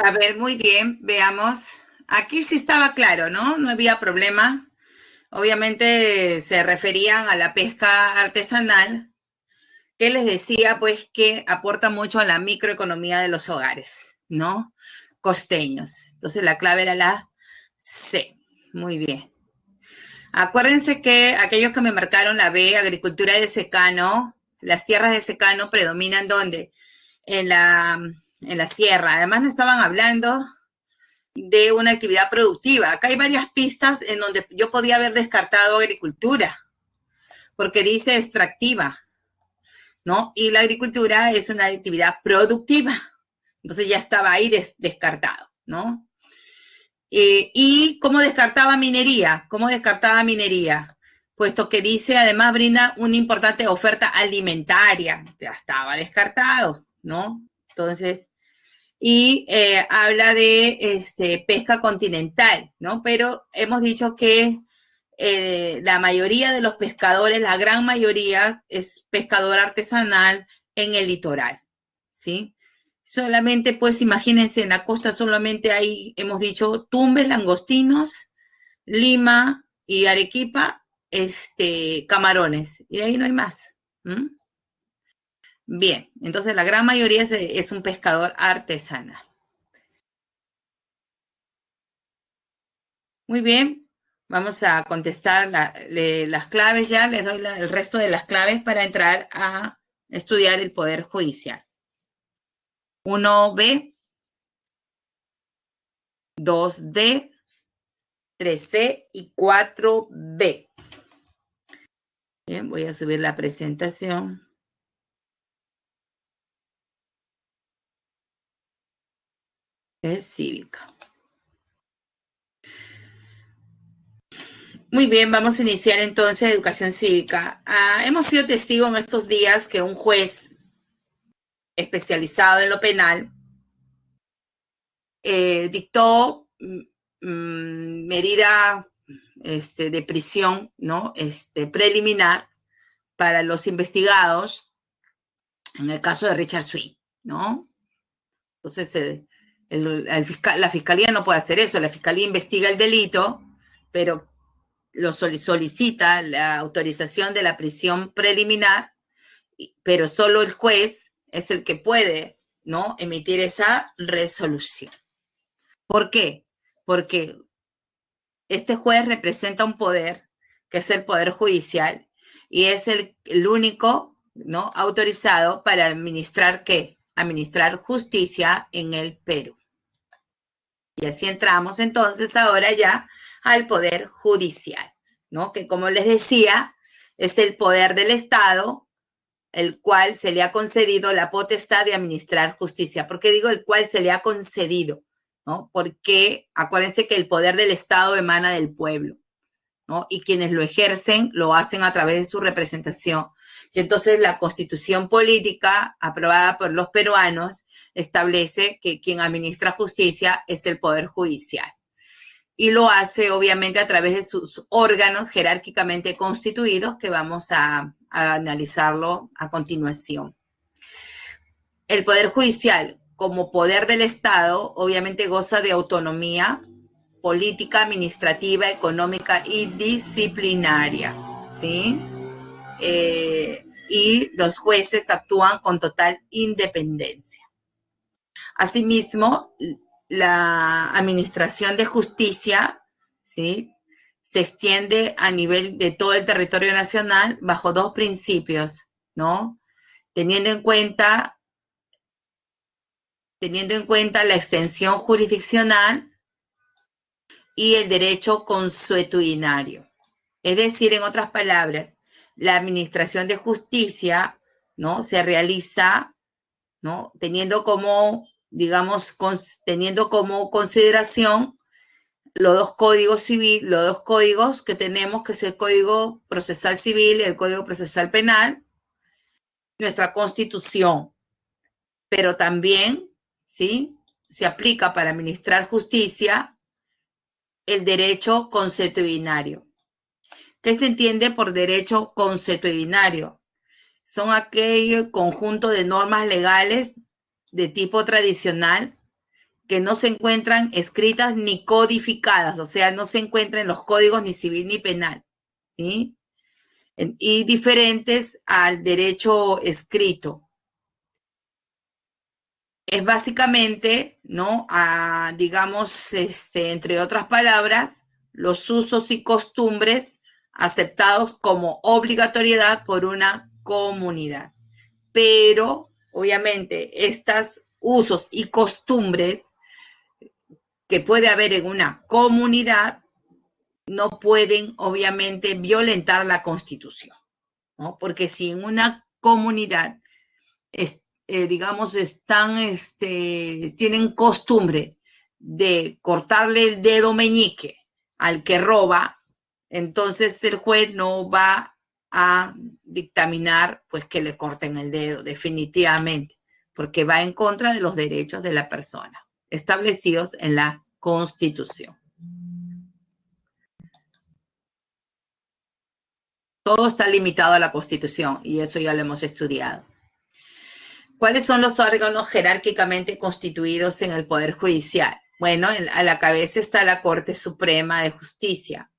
A ver, muy bien, veamos. Aquí sí estaba claro, ¿no? No había problema. Obviamente se referían a la pesca artesanal, que les decía pues que aporta mucho a la microeconomía de los hogares, ¿no? Costeños. Entonces la clave era la C. Muy bien. Acuérdense que aquellos que me marcaron la B, agricultura de secano, las tierras de secano predominan ¿dónde? En la sierra. Además no estaban hablando de una actividad productiva. Acá hay varias pistas en donde yo podía haber descartado agricultura, porque dice extractiva, ¿no? Y la agricultura es una actividad productiva. Entonces ya estaba ahí descartado, ¿no? ¿Y cómo descartaba minería? ¿Cómo descartaba minería? Puesto que dice, además brinda una importante oferta alimentaria. Ya estaba descartado, ¿no? Entonces, y habla de pesca continental, ¿no? Pero hemos dicho que la mayoría de los pescadores, la gran mayoría, es pescador artesanal en el litoral, ¿sí? Solamente, pues, imagínense, en la costa solamente hay, hemos dicho, Tumbes, langostinos, Lima y Arequipa, camarones, y de ahí no hay más. ¿Mm? Bien, entonces la gran mayoría es un pescador artesanal. Muy bien, vamos a contestar las claves ya, les doy el resto de las claves para entrar a estudiar el Poder Judicial. 1B, 2D, 3C y 4B. Bien, voy a subir la presentación. Es cívica. Muy bien, vamos a iniciar entonces educación cívica. Hemos sido testigos en estos días que un juez especializado en lo penal dictó medida de prisión, ¿no? Preliminar para los investigados en el caso de Richard Swing, ¿no? Entonces, la fiscalía no puede hacer eso, la fiscalía investiga el delito, pero solicita la autorización de la prisión preliminar pero solo el juez es el que puede, ¿no?, emitir esa resolución. ¿Por qué? Porque este juez representa un poder, que es el Poder Judicial, y es el único, ¿no?, autorizado para administrar, ¿qué? Administrar justicia en el Perú. Y así entramos entonces ahora ya al Poder Judicial, ¿no?, que como les decía, es el poder del Estado, el cual se le ha concedido la potestad de administrar justicia. ¿Por qué digo el cual se le ha concedido? ¿No? Porque acuérdense que el poder del Estado emana del pueblo, ¿no? Y quienes lo ejercen lo hacen a través de su representación. Y entonces la Constitución política aprobada por los peruanos establece que quien administra justicia es el Poder Judicial. Y lo hace obviamente a través de sus órganos jerárquicamente constituidos, que vamos a analizarlo a continuación. El Poder Judicial, como poder del Estado, obviamente goza de autonomía política, administrativa, económica y disciplinaria, ¿sí? Y los jueces actúan con total independencia. Asimismo, la administración de justicia, ¿sí?, se extiende a nivel de todo el territorio nacional bajo dos principios, ¿no? Teniendo en cuenta la extensión jurisdiccional y el derecho consuetudinario. Es decir, en otras palabras, la administración de justicia, ¿no?, se realiza, ¿no?, teniendo como, digamos, teniendo como consideración los dos códigos civiles, los dos códigos que tenemos, que es el Código Procesal Civil y el Código Procesal Penal, nuestra Constitución, pero también, ¿sí?, se aplica para administrar justicia el derecho consuetudinario. ¿Qué se entiende por derecho consuetudinario? Son aquel conjunto de normas legales de tipo tradicional que no se encuentran escritas ni codificadas, o sea, no se encuentran en los códigos ni civil ni penal, ¿sí? Y diferentes al derecho escrito. Es básicamente, ¿no?, digamos, entre otras palabras, los usos y costumbres aceptados como obligatoriedad por una comunidad. Pero, obviamente, estos usos y costumbres que puede haber en una comunidad no pueden, obviamente, violentar la Constitución, ¿no? Porque si en una comunidad digamos, tienen costumbre de cortarle el dedo meñique al que roba, entonces el juez no va a dictaminar, pues, que le corten el dedo, definitivamente, porque va en contra de los derechos de la persona establecidos en la Constitución. Todo está limitado a la Constitución y eso ya lo hemos estudiado. ¿Cuáles son los órganos jerárquicamente constituidos en el Poder Judicial? Bueno, a la cabeza está la Corte Suprema de Justicia,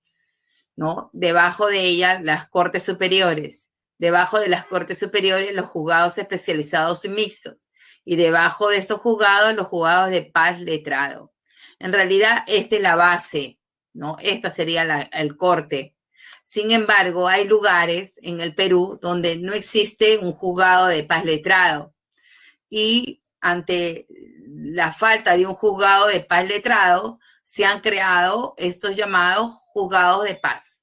¿no? Debajo de ella, las Cortes Superiores. Debajo de las Cortes Superiores, los juzgados especializados y mixtos. Y debajo de estos juzgados, los juzgados de paz letrado. En realidad, esta es la base, ¿no? Esta sería el corte. Sin embargo, hay lugares en el Perú donde no existe un juzgado de paz letrado. Y ante la falta de un juzgado de paz letrado, se han creado estos llamados juzgados de paz,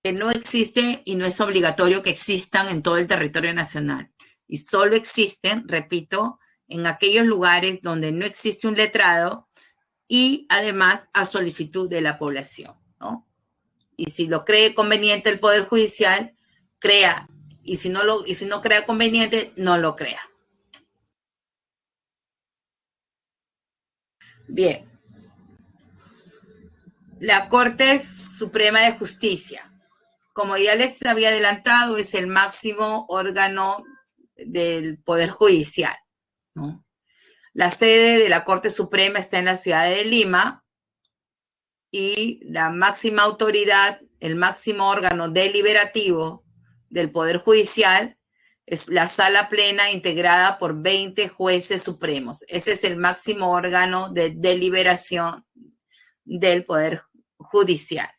que no existen y no es obligatorio que existan en todo el territorio nacional. Y solo existen, repito, en aquellos lugares donde no existe un letrado y además a solicitud de la población, ¿no? Y si lo cree conveniente el Poder Judicial, crea. Y si no crea conveniente, no lo crea. Bien. La Corte Suprema de Justicia, como ya les había adelantado, es el máximo órgano del Poder Judicial, ¿no? La sede de la Corte Suprema está en la ciudad de Lima y la máxima autoridad, el máximo órgano deliberativo del Poder Judicial Es la sala plena integrada por 20 jueces supremos. Ese es el máximo órgano de deliberación del Poder Judicial.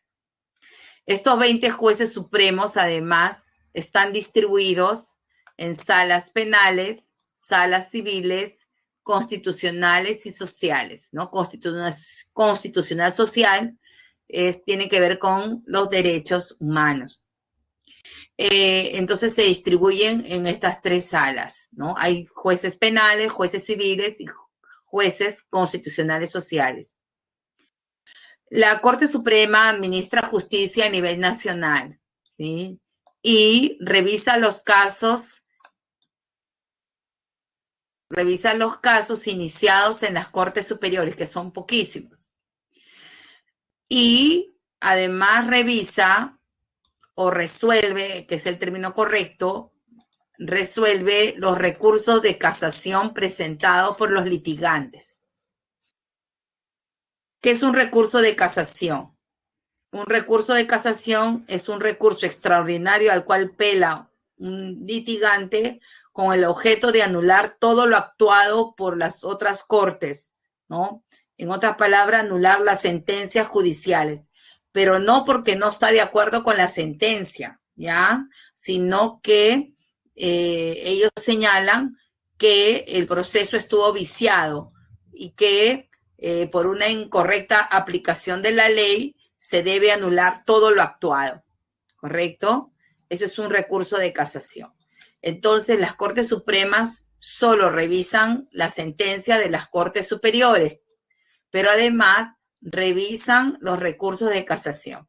Estos 20 jueces supremos, además, están distribuidos en salas penales, salas civiles, constitucionales y sociales, ¿no? Constitucional social tiene que ver con los derechos humanos. Entonces se distribuyen en estas tres salas, ¿no? Hay jueces penales, jueces civiles y jueces constitucionales sociales. La Corte Suprema administra justicia a nivel nacional, ¿sí? Y revisa los casos iniciados en las Cortes Superiores, que son poquísimos. Y además revisa o resuelve, que es el término correcto, resuelve los recursos de casación presentados por los litigantes. ¿Qué es un recurso de casación? Un recurso de casación es un recurso extraordinario al cual pela un litigante con el objeto de anular todo lo actuado por las otras cortes, ¿no? En otras palabras, anular las sentencias judiciales, pero no porque no está de acuerdo con la sentencia, ¿ya? Sino que ellos señalan que el proceso estuvo viciado y que por una incorrecta aplicación de la ley se debe anular todo lo actuado, ¿correcto? Eso es un recurso de casación. Entonces, las Cortes Supremas solo revisan la sentencia de las Cortes Superiores, pero además revisan los recursos de casación.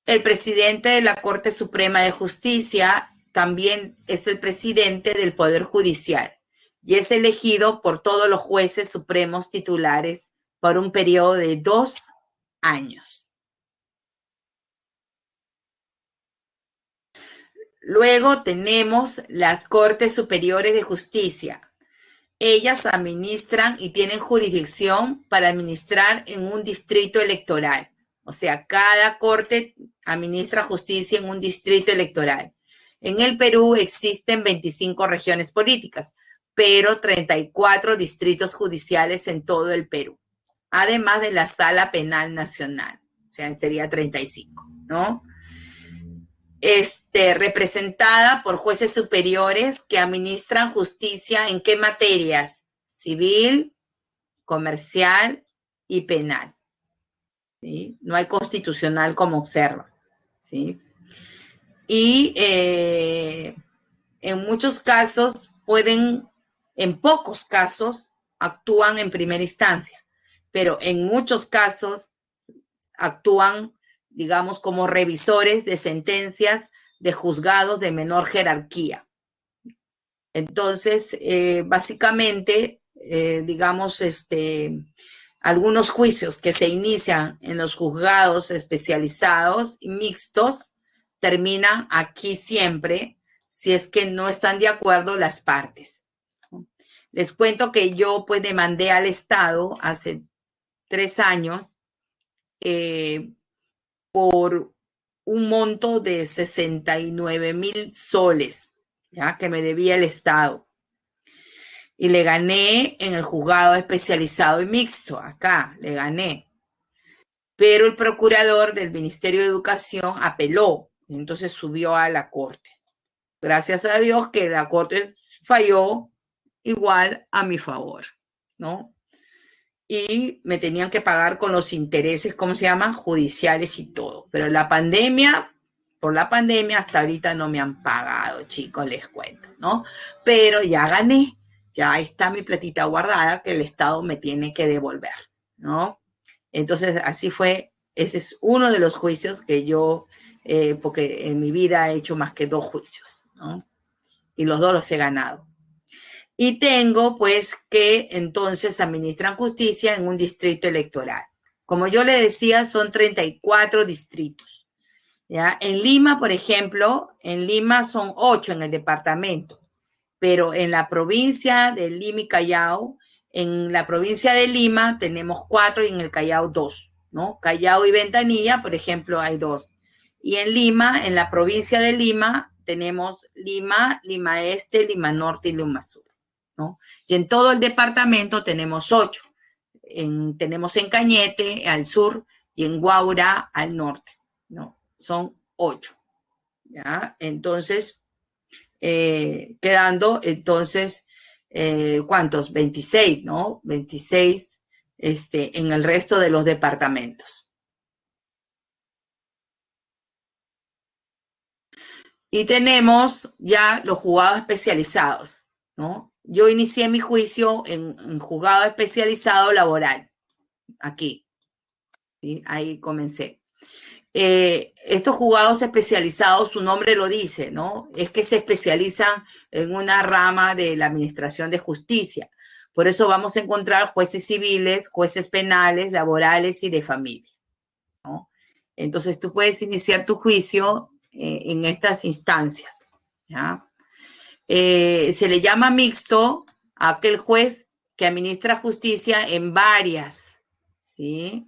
El presidente de la Corte Suprema de Justicia también es el presidente del Poder Judicial y es elegido por todos los jueces supremos titulares por un periodo de 2 años. Luego tenemos las Cortes Superiores de Justicia. Ellas administran y tienen jurisdicción para administrar en un distrito electoral. O sea, cada corte administra justicia en un distrito electoral. En el Perú existen 25 regiones políticas, pero 34 distritos judiciales en todo el Perú, además de la Sala Penal Nacional. O sea, sería 35, ¿no? Representada por jueces superiores que administran justicia en qué materias: civil, comercial y penal, ¿sí? No hay constitucional como observa, ¿sí? Y en muchos casos en pocos casos actúan en primera instancia, pero en muchos casos actúan, digamos, como revisores de sentencias de juzgados de menor jerarquía. Entonces, básicamente, digamos, algunos juicios que se inician en los juzgados especializados y mixtos terminan aquí siempre, si es que no están de acuerdo las partes. Les cuento que yo pues demandé al Estado hace 3 años por un monto de 69,000 soles, ¿ya? Que me debía el Estado. Y le gané en el juzgado especializado y mixto, acá, le gané. Pero el procurador del Ministerio de Educación apeló, y entonces subió a la Corte. Gracias a Dios que la Corte falló igual a mi favor, ¿no? Y me tenían que pagar con los intereses, ¿cómo se llama? Judiciales y todo. Pero por la pandemia hasta ahorita no me han pagado, chicos, les cuento, ¿no? Pero ya gané, ya está mi platita guardada que el Estado me tiene que devolver, ¿no? Entonces, así fue. Ese es uno de los juicios que yo, porque en mi vida he hecho más que 2 juicios, ¿no? Y los 2 los he ganado. Y tengo, pues, que entonces administran justicia en un distrito electoral. Como yo le decía, son 34 distritos, ¿ya? En Lima, por ejemplo, en Lima son 8 en el departamento, pero en la provincia de Lima y Callao, en la provincia de Lima tenemos 4 y en el Callao 2, ¿no? Callao y Ventanilla, por ejemplo, hay 2. Y en Lima, en la provincia de Lima, tenemos Lima, Lima Este, Lima Norte y Lima Sur, ¿no? Y en todo el departamento tenemos 8. Tenemos en Cañete al sur y en Guaura al norte, ¿no? Son 8, ¿ya? Entonces, quedando, entonces, ¿cuántos? 26, ¿no? 26 en el resto de los departamentos. Y tenemos ya los juzgados especializados, ¿no? Yo inicié mi juicio en juzgado especializado laboral, aquí, ¿sí? Ahí comencé. Estos juzgados especializados, su nombre lo dice, ¿no? Es que se especializan en una rama de la administración de justicia. Por eso vamos a encontrar jueces civiles, jueces penales, laborales y de familia, ¿no? Entonces tú puedes iniciar tu juicio en estas instancias, ¿ya? Se le llama mixto a aquel juez que administra justicia en varias, ¿sí?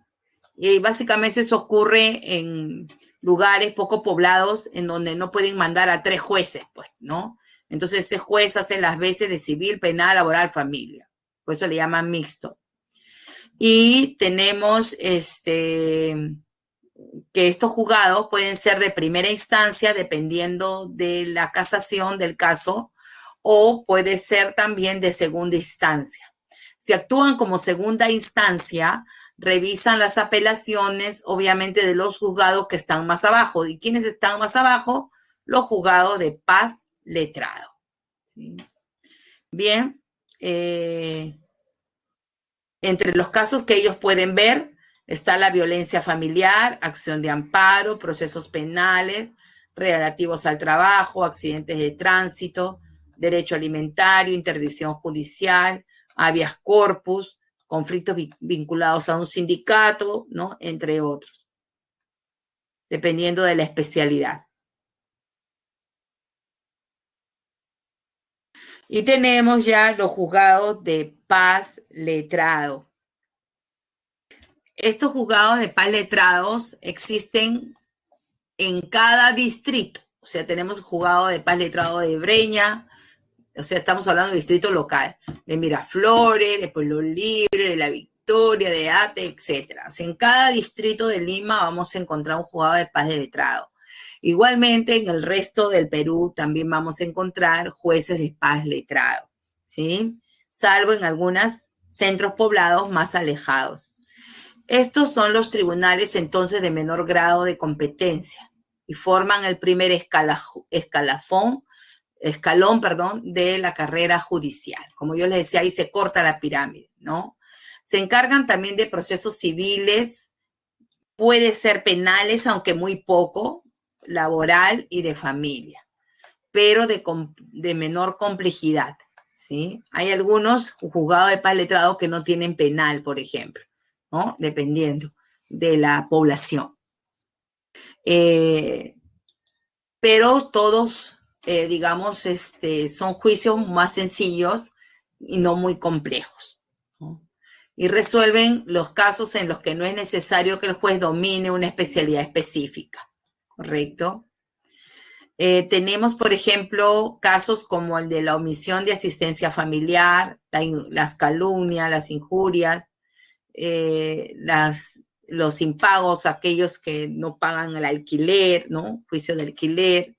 Y básicamente eso ocurre en lugares poco poblados en donde no pueden mandar a 3 jueces, pues, ¿no? Entonces ese juez hace las veces de civil, penal, laboral, familia. Por eso le llaman mixto. Y tenemos que estos juzgados pueden ser de primera instancia dependiendo de la casación del caso, o puede ser también de segunda instancia. Si actúan como segunda instancia, revisan las apelaciones, obviamente, de los juzgados que están más abajo. ¿Y quiénes están más abajo? Los juzgados de paz letrado, ¿sí? Bien, entre los casos que ellos pueden ver está la violencia familiar, acción de amparo, procesos penales relativos al trabajo, accidentes de tránsito, derecho alimentario, interdicción judicial, habeas corpus, conflictos vinculados a un sindicato, ¿no? Entre otros, dependiendo de la especialidad. Y tenemos ya los juzgados de paz letrado. Estos juzgados de paz letrados existen en cada distrito. O sea, tenemos juzgado de paz letrado de Breña, o sea, estamos hablando de distrito local, de Miraflores, de Pueblo Libre, de La Victoria, de Ate, etc. O sea, en cada distrito de Lima vamos a encontrar un juzgado de paz de letrado. Igualmente, en el resto del Perú también vamos a encontrar jueces de paz letrado, ¿sí? Salvo en algunos centros poblados más alejados. Estos son los tribunales entonces de menor grado de competencia y forman el primer escalón, de la carrera judicial. Como yo les decía, ahí se corta la pirámide, ¿no? Se encargan también de procesos civiles, puede ser penales, aunque muy poco, laboral y de familia, pero de menor complejidad, ¿sí? Hay algunos juzgados de paz letrados que no tienen penal, por ejemplo, ¿no? Dependiendo de la población. Pero todos, digamos, son juicios más sencillos y no muy complejos, ¿no? Y resuelven los casos en los que no es necesario que el juez domine una especialidad específica, ¿correcto? Tenemos, por ejemplo, casos como el de la omisión de asistencia familiar, las calumnias, las injurias, los impagos, aquellos que no pagan el alquiler, ¿no? Juicio de alquiler,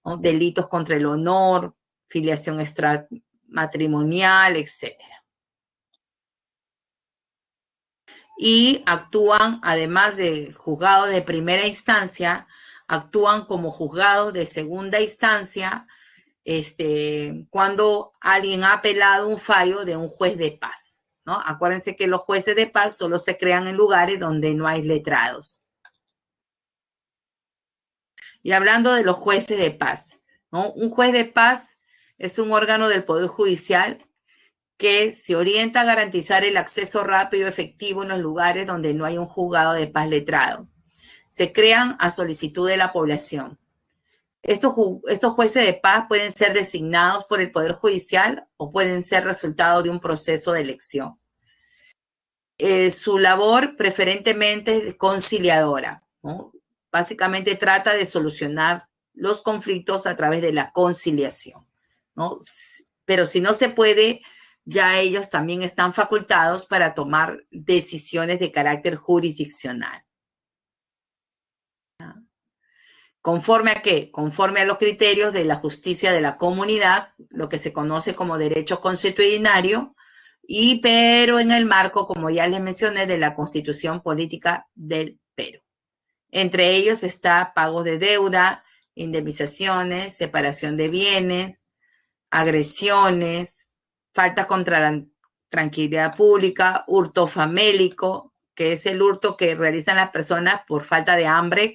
¿no? Delitos contra el honor, filiación extramatrimonial, etc. Y actúan, además de juzgados de primera instancia, actúan como juzgados de segunda instancia cuando alguien ha apelado un fallo de un juez de paz, ¿no? Acuérdense que los jueces de paz solo se crean en lugares donde no hay letrados. Y hablando de los jueces de paz, ¿no? Un juez de paz es un órgano del Poder Judicial que se orienta a garantizar el acceso rápido y efectivo en los lugares donde no hay un juzgado de paz letrado. Se crean a solicitud de la población. Estos jueces de paz pueden ser designados por el Poder Judicial o pueden ser resultado de un proceso de elección. Su labor preferentemente es conciliadora, ¿no? básicamente trata de solucionar los conflictos a través de la conciliación, ¿no? Pero si no se puede, ya ellos también están facultados para tomar decisiones de carácter jurisdiccional. ¿Conforme a qué? Conforme a los criterios de la justicia de la comunidad, lo que se conoce como derecho consuetudinario, pero en el marco, como ya les mencioné, de la Constitución Política del Perú. Entre ellos está pagos de deuda, indemnizaciones, separación de bienes, agresiones, faltas contra la tranquilidad pública, hurto famélico, que es el hurto que realizan las personas por falta de hambre,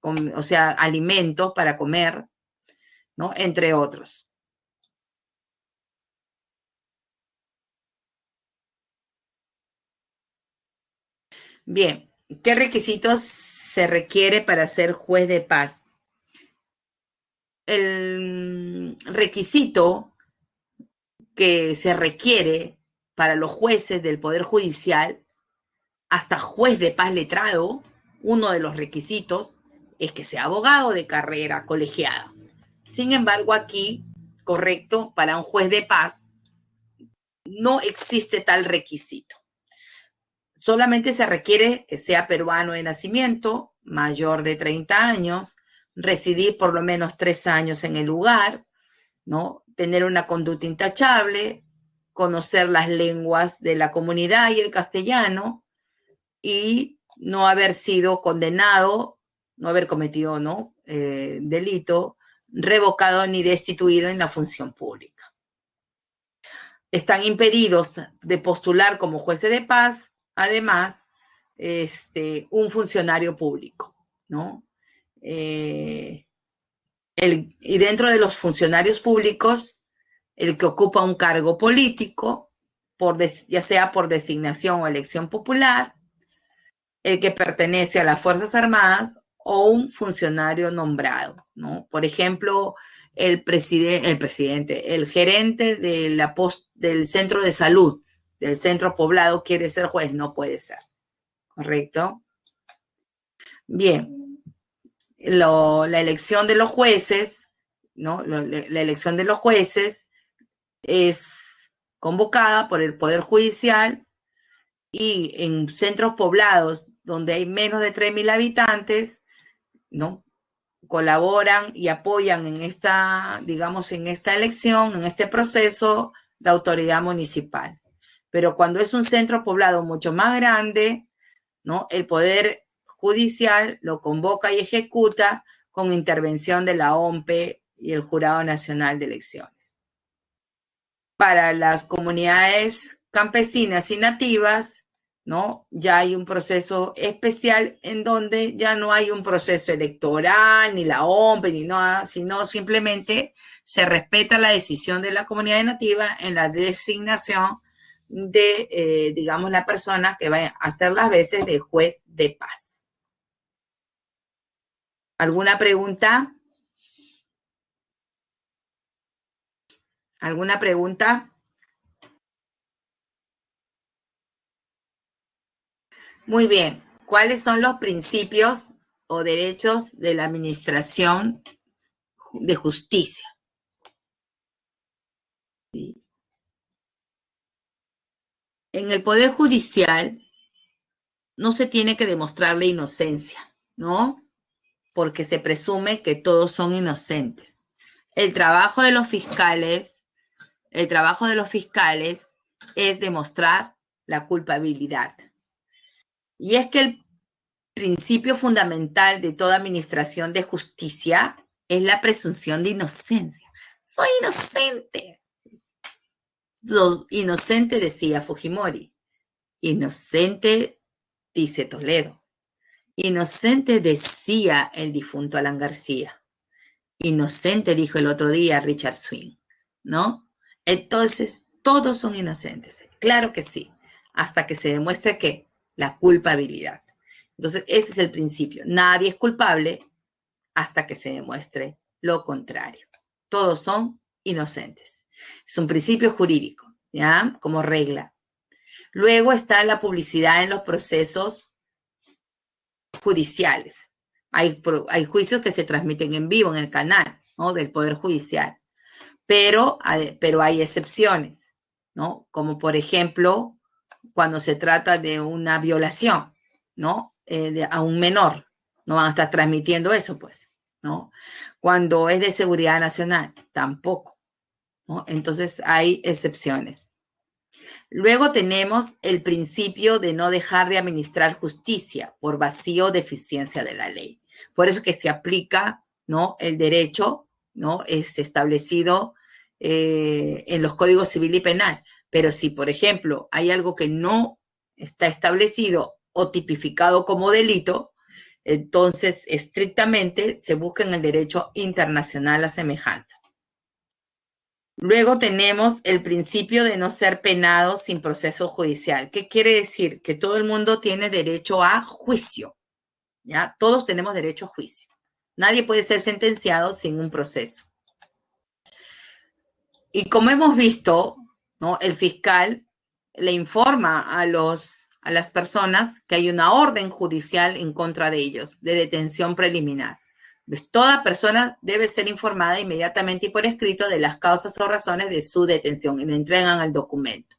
o sea, alimentos para comer, ¿no? Entre otros. Bien, ¿qué requisitos se requiere para ser juez de paz? El requisito que se requiere para los jueces del Poder Judicial, hasta juez de paz letrado, uno de los requisitos es que sea abogado de carrera colegiada. Sin embargo, aquí, correcto, para un juez de paz no existe tal requisito. Solamente se requiere que sea peruano de nacimiento, mayor de 30 años, residir por lo menos 3 años en el lugar, ¿no? Tener una conducta intachable, conocer las lenguas de la comunidad y el castellano, y no haber sido condenado, no haber cometido, ¿no? Delito, revocado ni destituido en la función pública. Están impedidos de postular como jueces de paz, además, un funcionario público, ¿no? Y dentro de los funcionarios públicos, el que ocupa un cargo político, ya sea por designación o elección popular, el que pertenece a las Fuerzas Armadas o un funcionario nombrado, ¿no? Por ejemplo, el gerente del centro de salud, del centro poblado, quiere ser juez, no puede ser, ¿correcto? Bien, la elección de los jueces, ¿no? La elección de los jueces es convocada por el Poder Judicial, y en centros poblados donde hay menos de 3.000 habitantes, ¿no? Colaboran y apoyan en esta, digamos, en esta elección, en este proceso, la autoridad municipal. Pero cuando es un centro poblado mucho más grande, ¿no? El Poder Judicial lo convoca y ejecuta con intervención de la OMPE y el Jurado Nacional de Elecciones. Para las comunidades campesinas y nativas, ¿no? Ya hay un proceso especial en donde ya no hay un proceso electoral, ni la OMPE, ni nada, sino simplemente se respeta la decisión de la comunidad nativa en la designación de, digamos, la persona que va a hacer las veces de juez de paz. ¿Alguna pregunta? ¿Alguna pregunta? Muy bien. ¿Cuáles son los principios o derechos de la administración de justicia? ¿Sí? En el Poder Judicial no se tiene que demostrar la inocencia, ¿no? Porque se presume que todos son inocentes. El trabajo de los fiscales es demostrar la culpabilidad. Y es que el principio fundamental de toda administración de justicia es la presunción de inocencia. Soy inocente. Los inocentes, decía Fujimori. Inocente, dice Toledo. Inocente, decía el difunto Alan García. Inocente, dijo el otro día Richard Swing, ¿no? Entonces, todos son inocentes. Claro que sí, hasta que se demuestre que la culpabilidad. Entonces, ese es el principio. Nadie es culpable hasta que se demuestre lo contrario. Todos son inocentes. Es un principio jurídico, ¿ya? Como regla. Luego está la publicidad en los procesos judiciales. Hay juicios que se transmiten en vivo en el canal, ¿no?, del Poder Judicial. Pero hay excepciones, ¿no? Como por ejemplo, cuando se trata de una violación, ¿no? A un menor, no van a estar transmitiendo eso, pues, ¿no? Cuando es de seguridad nacional, tampoco, ¿no? Entonces hay excepciones. Luego tenemos el principio de no dejar de administrar justicia por vacío o deficiencia de la ley. Por eso que se aplica, ¿no?, el derecho, ¿no?, es establecido en los códigos civil y penal. Pero si, por ejemplo, hay algo que no está establecido o tipificado como delito, entonces estrictamente se busca en el derecho internacional la semejanza. Luego tenemos el principio de no ser penado sin proceso judicial. ¿Qué quiere decir? Que todo el mundo tiene derecho a juicio, ¿ya? Todos tenemos derecho a juicio. Nadie puede ser sentenciado sin un proceso. Y como hemos visto, ¿no?, el fiscal le informa a las personas que hay una orden judicial en contra de ellos, de detención preliminar. Pues toda persona debe ser informada inmediatamente y por escrito de las causas o razones de su detención y le entregan el documento.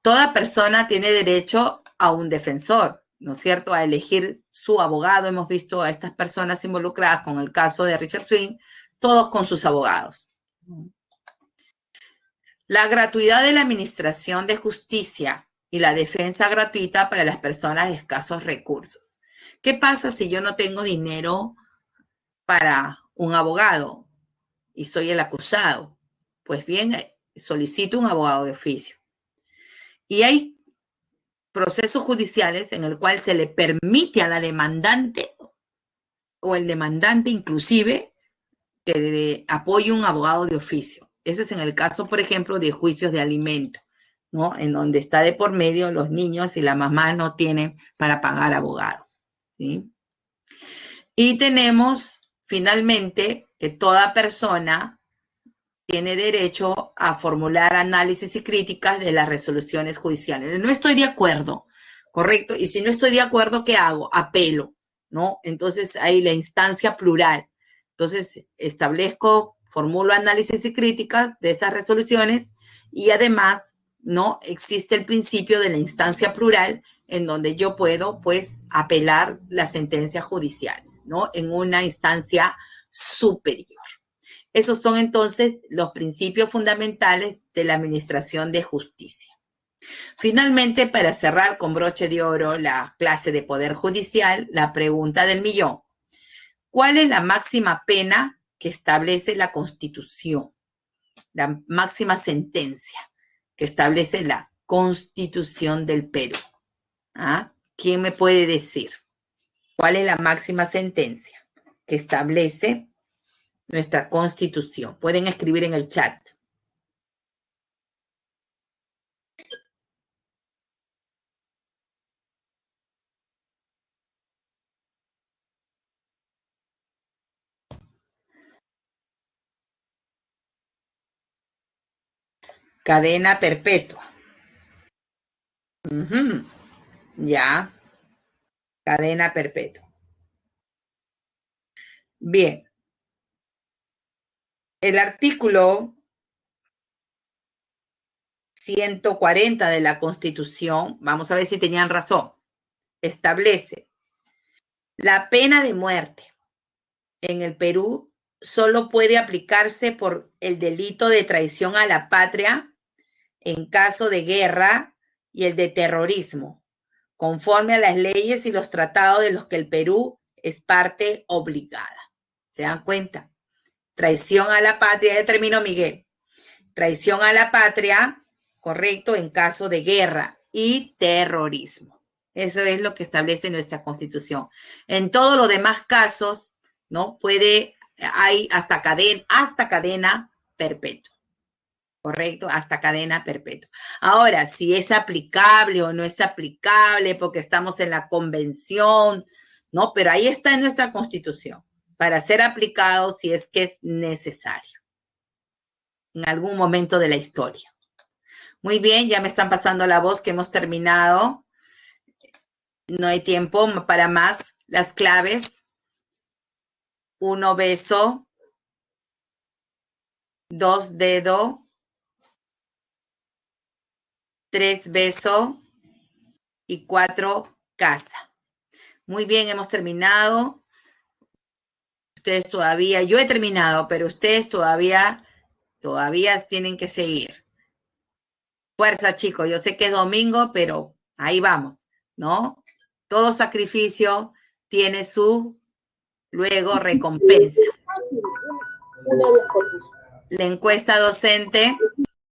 Toda persona tiene derecho a un defensor, ¿no es cierto?, a elegir su abogado. Hemos visto a estas personas involucradas con el caso de Richard Swing, todos con sus abogados. La gratuidad de la administración de justicia y la defensa gratuita para las personas de escasos recursos. ¿Qué pasa si yo no tengo dinero para un abogado y soy el acusado? Pues bien, solicito un abogado de oficio. Y hay procesos judiciales en el cual se le permite a la demandante o el demandante inclusive que le apoye un abogado de oficio. Ese es en el caso, por ejemplo, de juicios de alimento, ¿no?, en donde está de por medio los niños y la mamá no tienen para pagar abogado, ¿sí? Y tenemos finalmente que toda persona tiene derecho a formular análisis y críticas de las resoluciones judiciales. No estoy de acuerdo, ¿correcto? Y si no estoy de acuerdo, ¿qué hago? Apelo, ¿no? Entonces hay la instancia plural. Entonces establezco, formulo análisis y críticas de estas resoluciones y además, ¿no?, existe el principio de la instancia plural en donde yo puedo, pues, apelar las sentencias judiciales, ¿no?, en una instancia superior. Esos son entonces los principios fundamentales de la administración de justicia. Finalmente, para cerrar con broche de oro la clase de Poder Judicial, la pregunta del millón. ¿Cuál es la máxima pena que establece la Constitución? La máxima sentencia que establece la Constitución del Perú. ¿Ah? ¿Quién me puede decir cuál es la máxima sentencia que establece nuestra Constitución? Pueden escribir en el chat. Cadena perpetua. Ya. Cadena perpetua. Bien. El artículo 140 de la Constitución, vamos a ver si tenían razón, establece la pena de muerte en el Perú solo puede aplicarse por el delito de traición a la patria en caso de guerra y el de terrorismo, conforme a las leyes y los tratados de los que el Perú es parte obligada. ¿Se dan cuenta? Traición a la patria, ya terminó Miguel. Traición a la patria, correcto, en caso de guerra y terrorismo. Eso es lo que establece nuestra Constitución. En todos los demás casos, ¿no?, hay hasta cadena perpetua. Correcto, hasta cadena perpetua. Ahora, si es aplicable o no es aplicable porque estamos en la convención, ¿no? Pero ahí está en nuestra Constitución, para ser aplicado si es que es necesario en algún momento de la historia. Muy bien, ya me están pasando la voz que hemos terminado. No hay tiempo para más. Las claves: 1 beso, 2 dedo, 3 beso y 4 casa. Muy bien, hemos terminado. Ustedes todavía, yo he terminado, pero ustedes todavía tienen que seguir. Fuerza, chicos, yo sé que es domingo, pero ahí vamos, ¿no? Todo sacrificio tiene su luego recompensa. La encuesta docente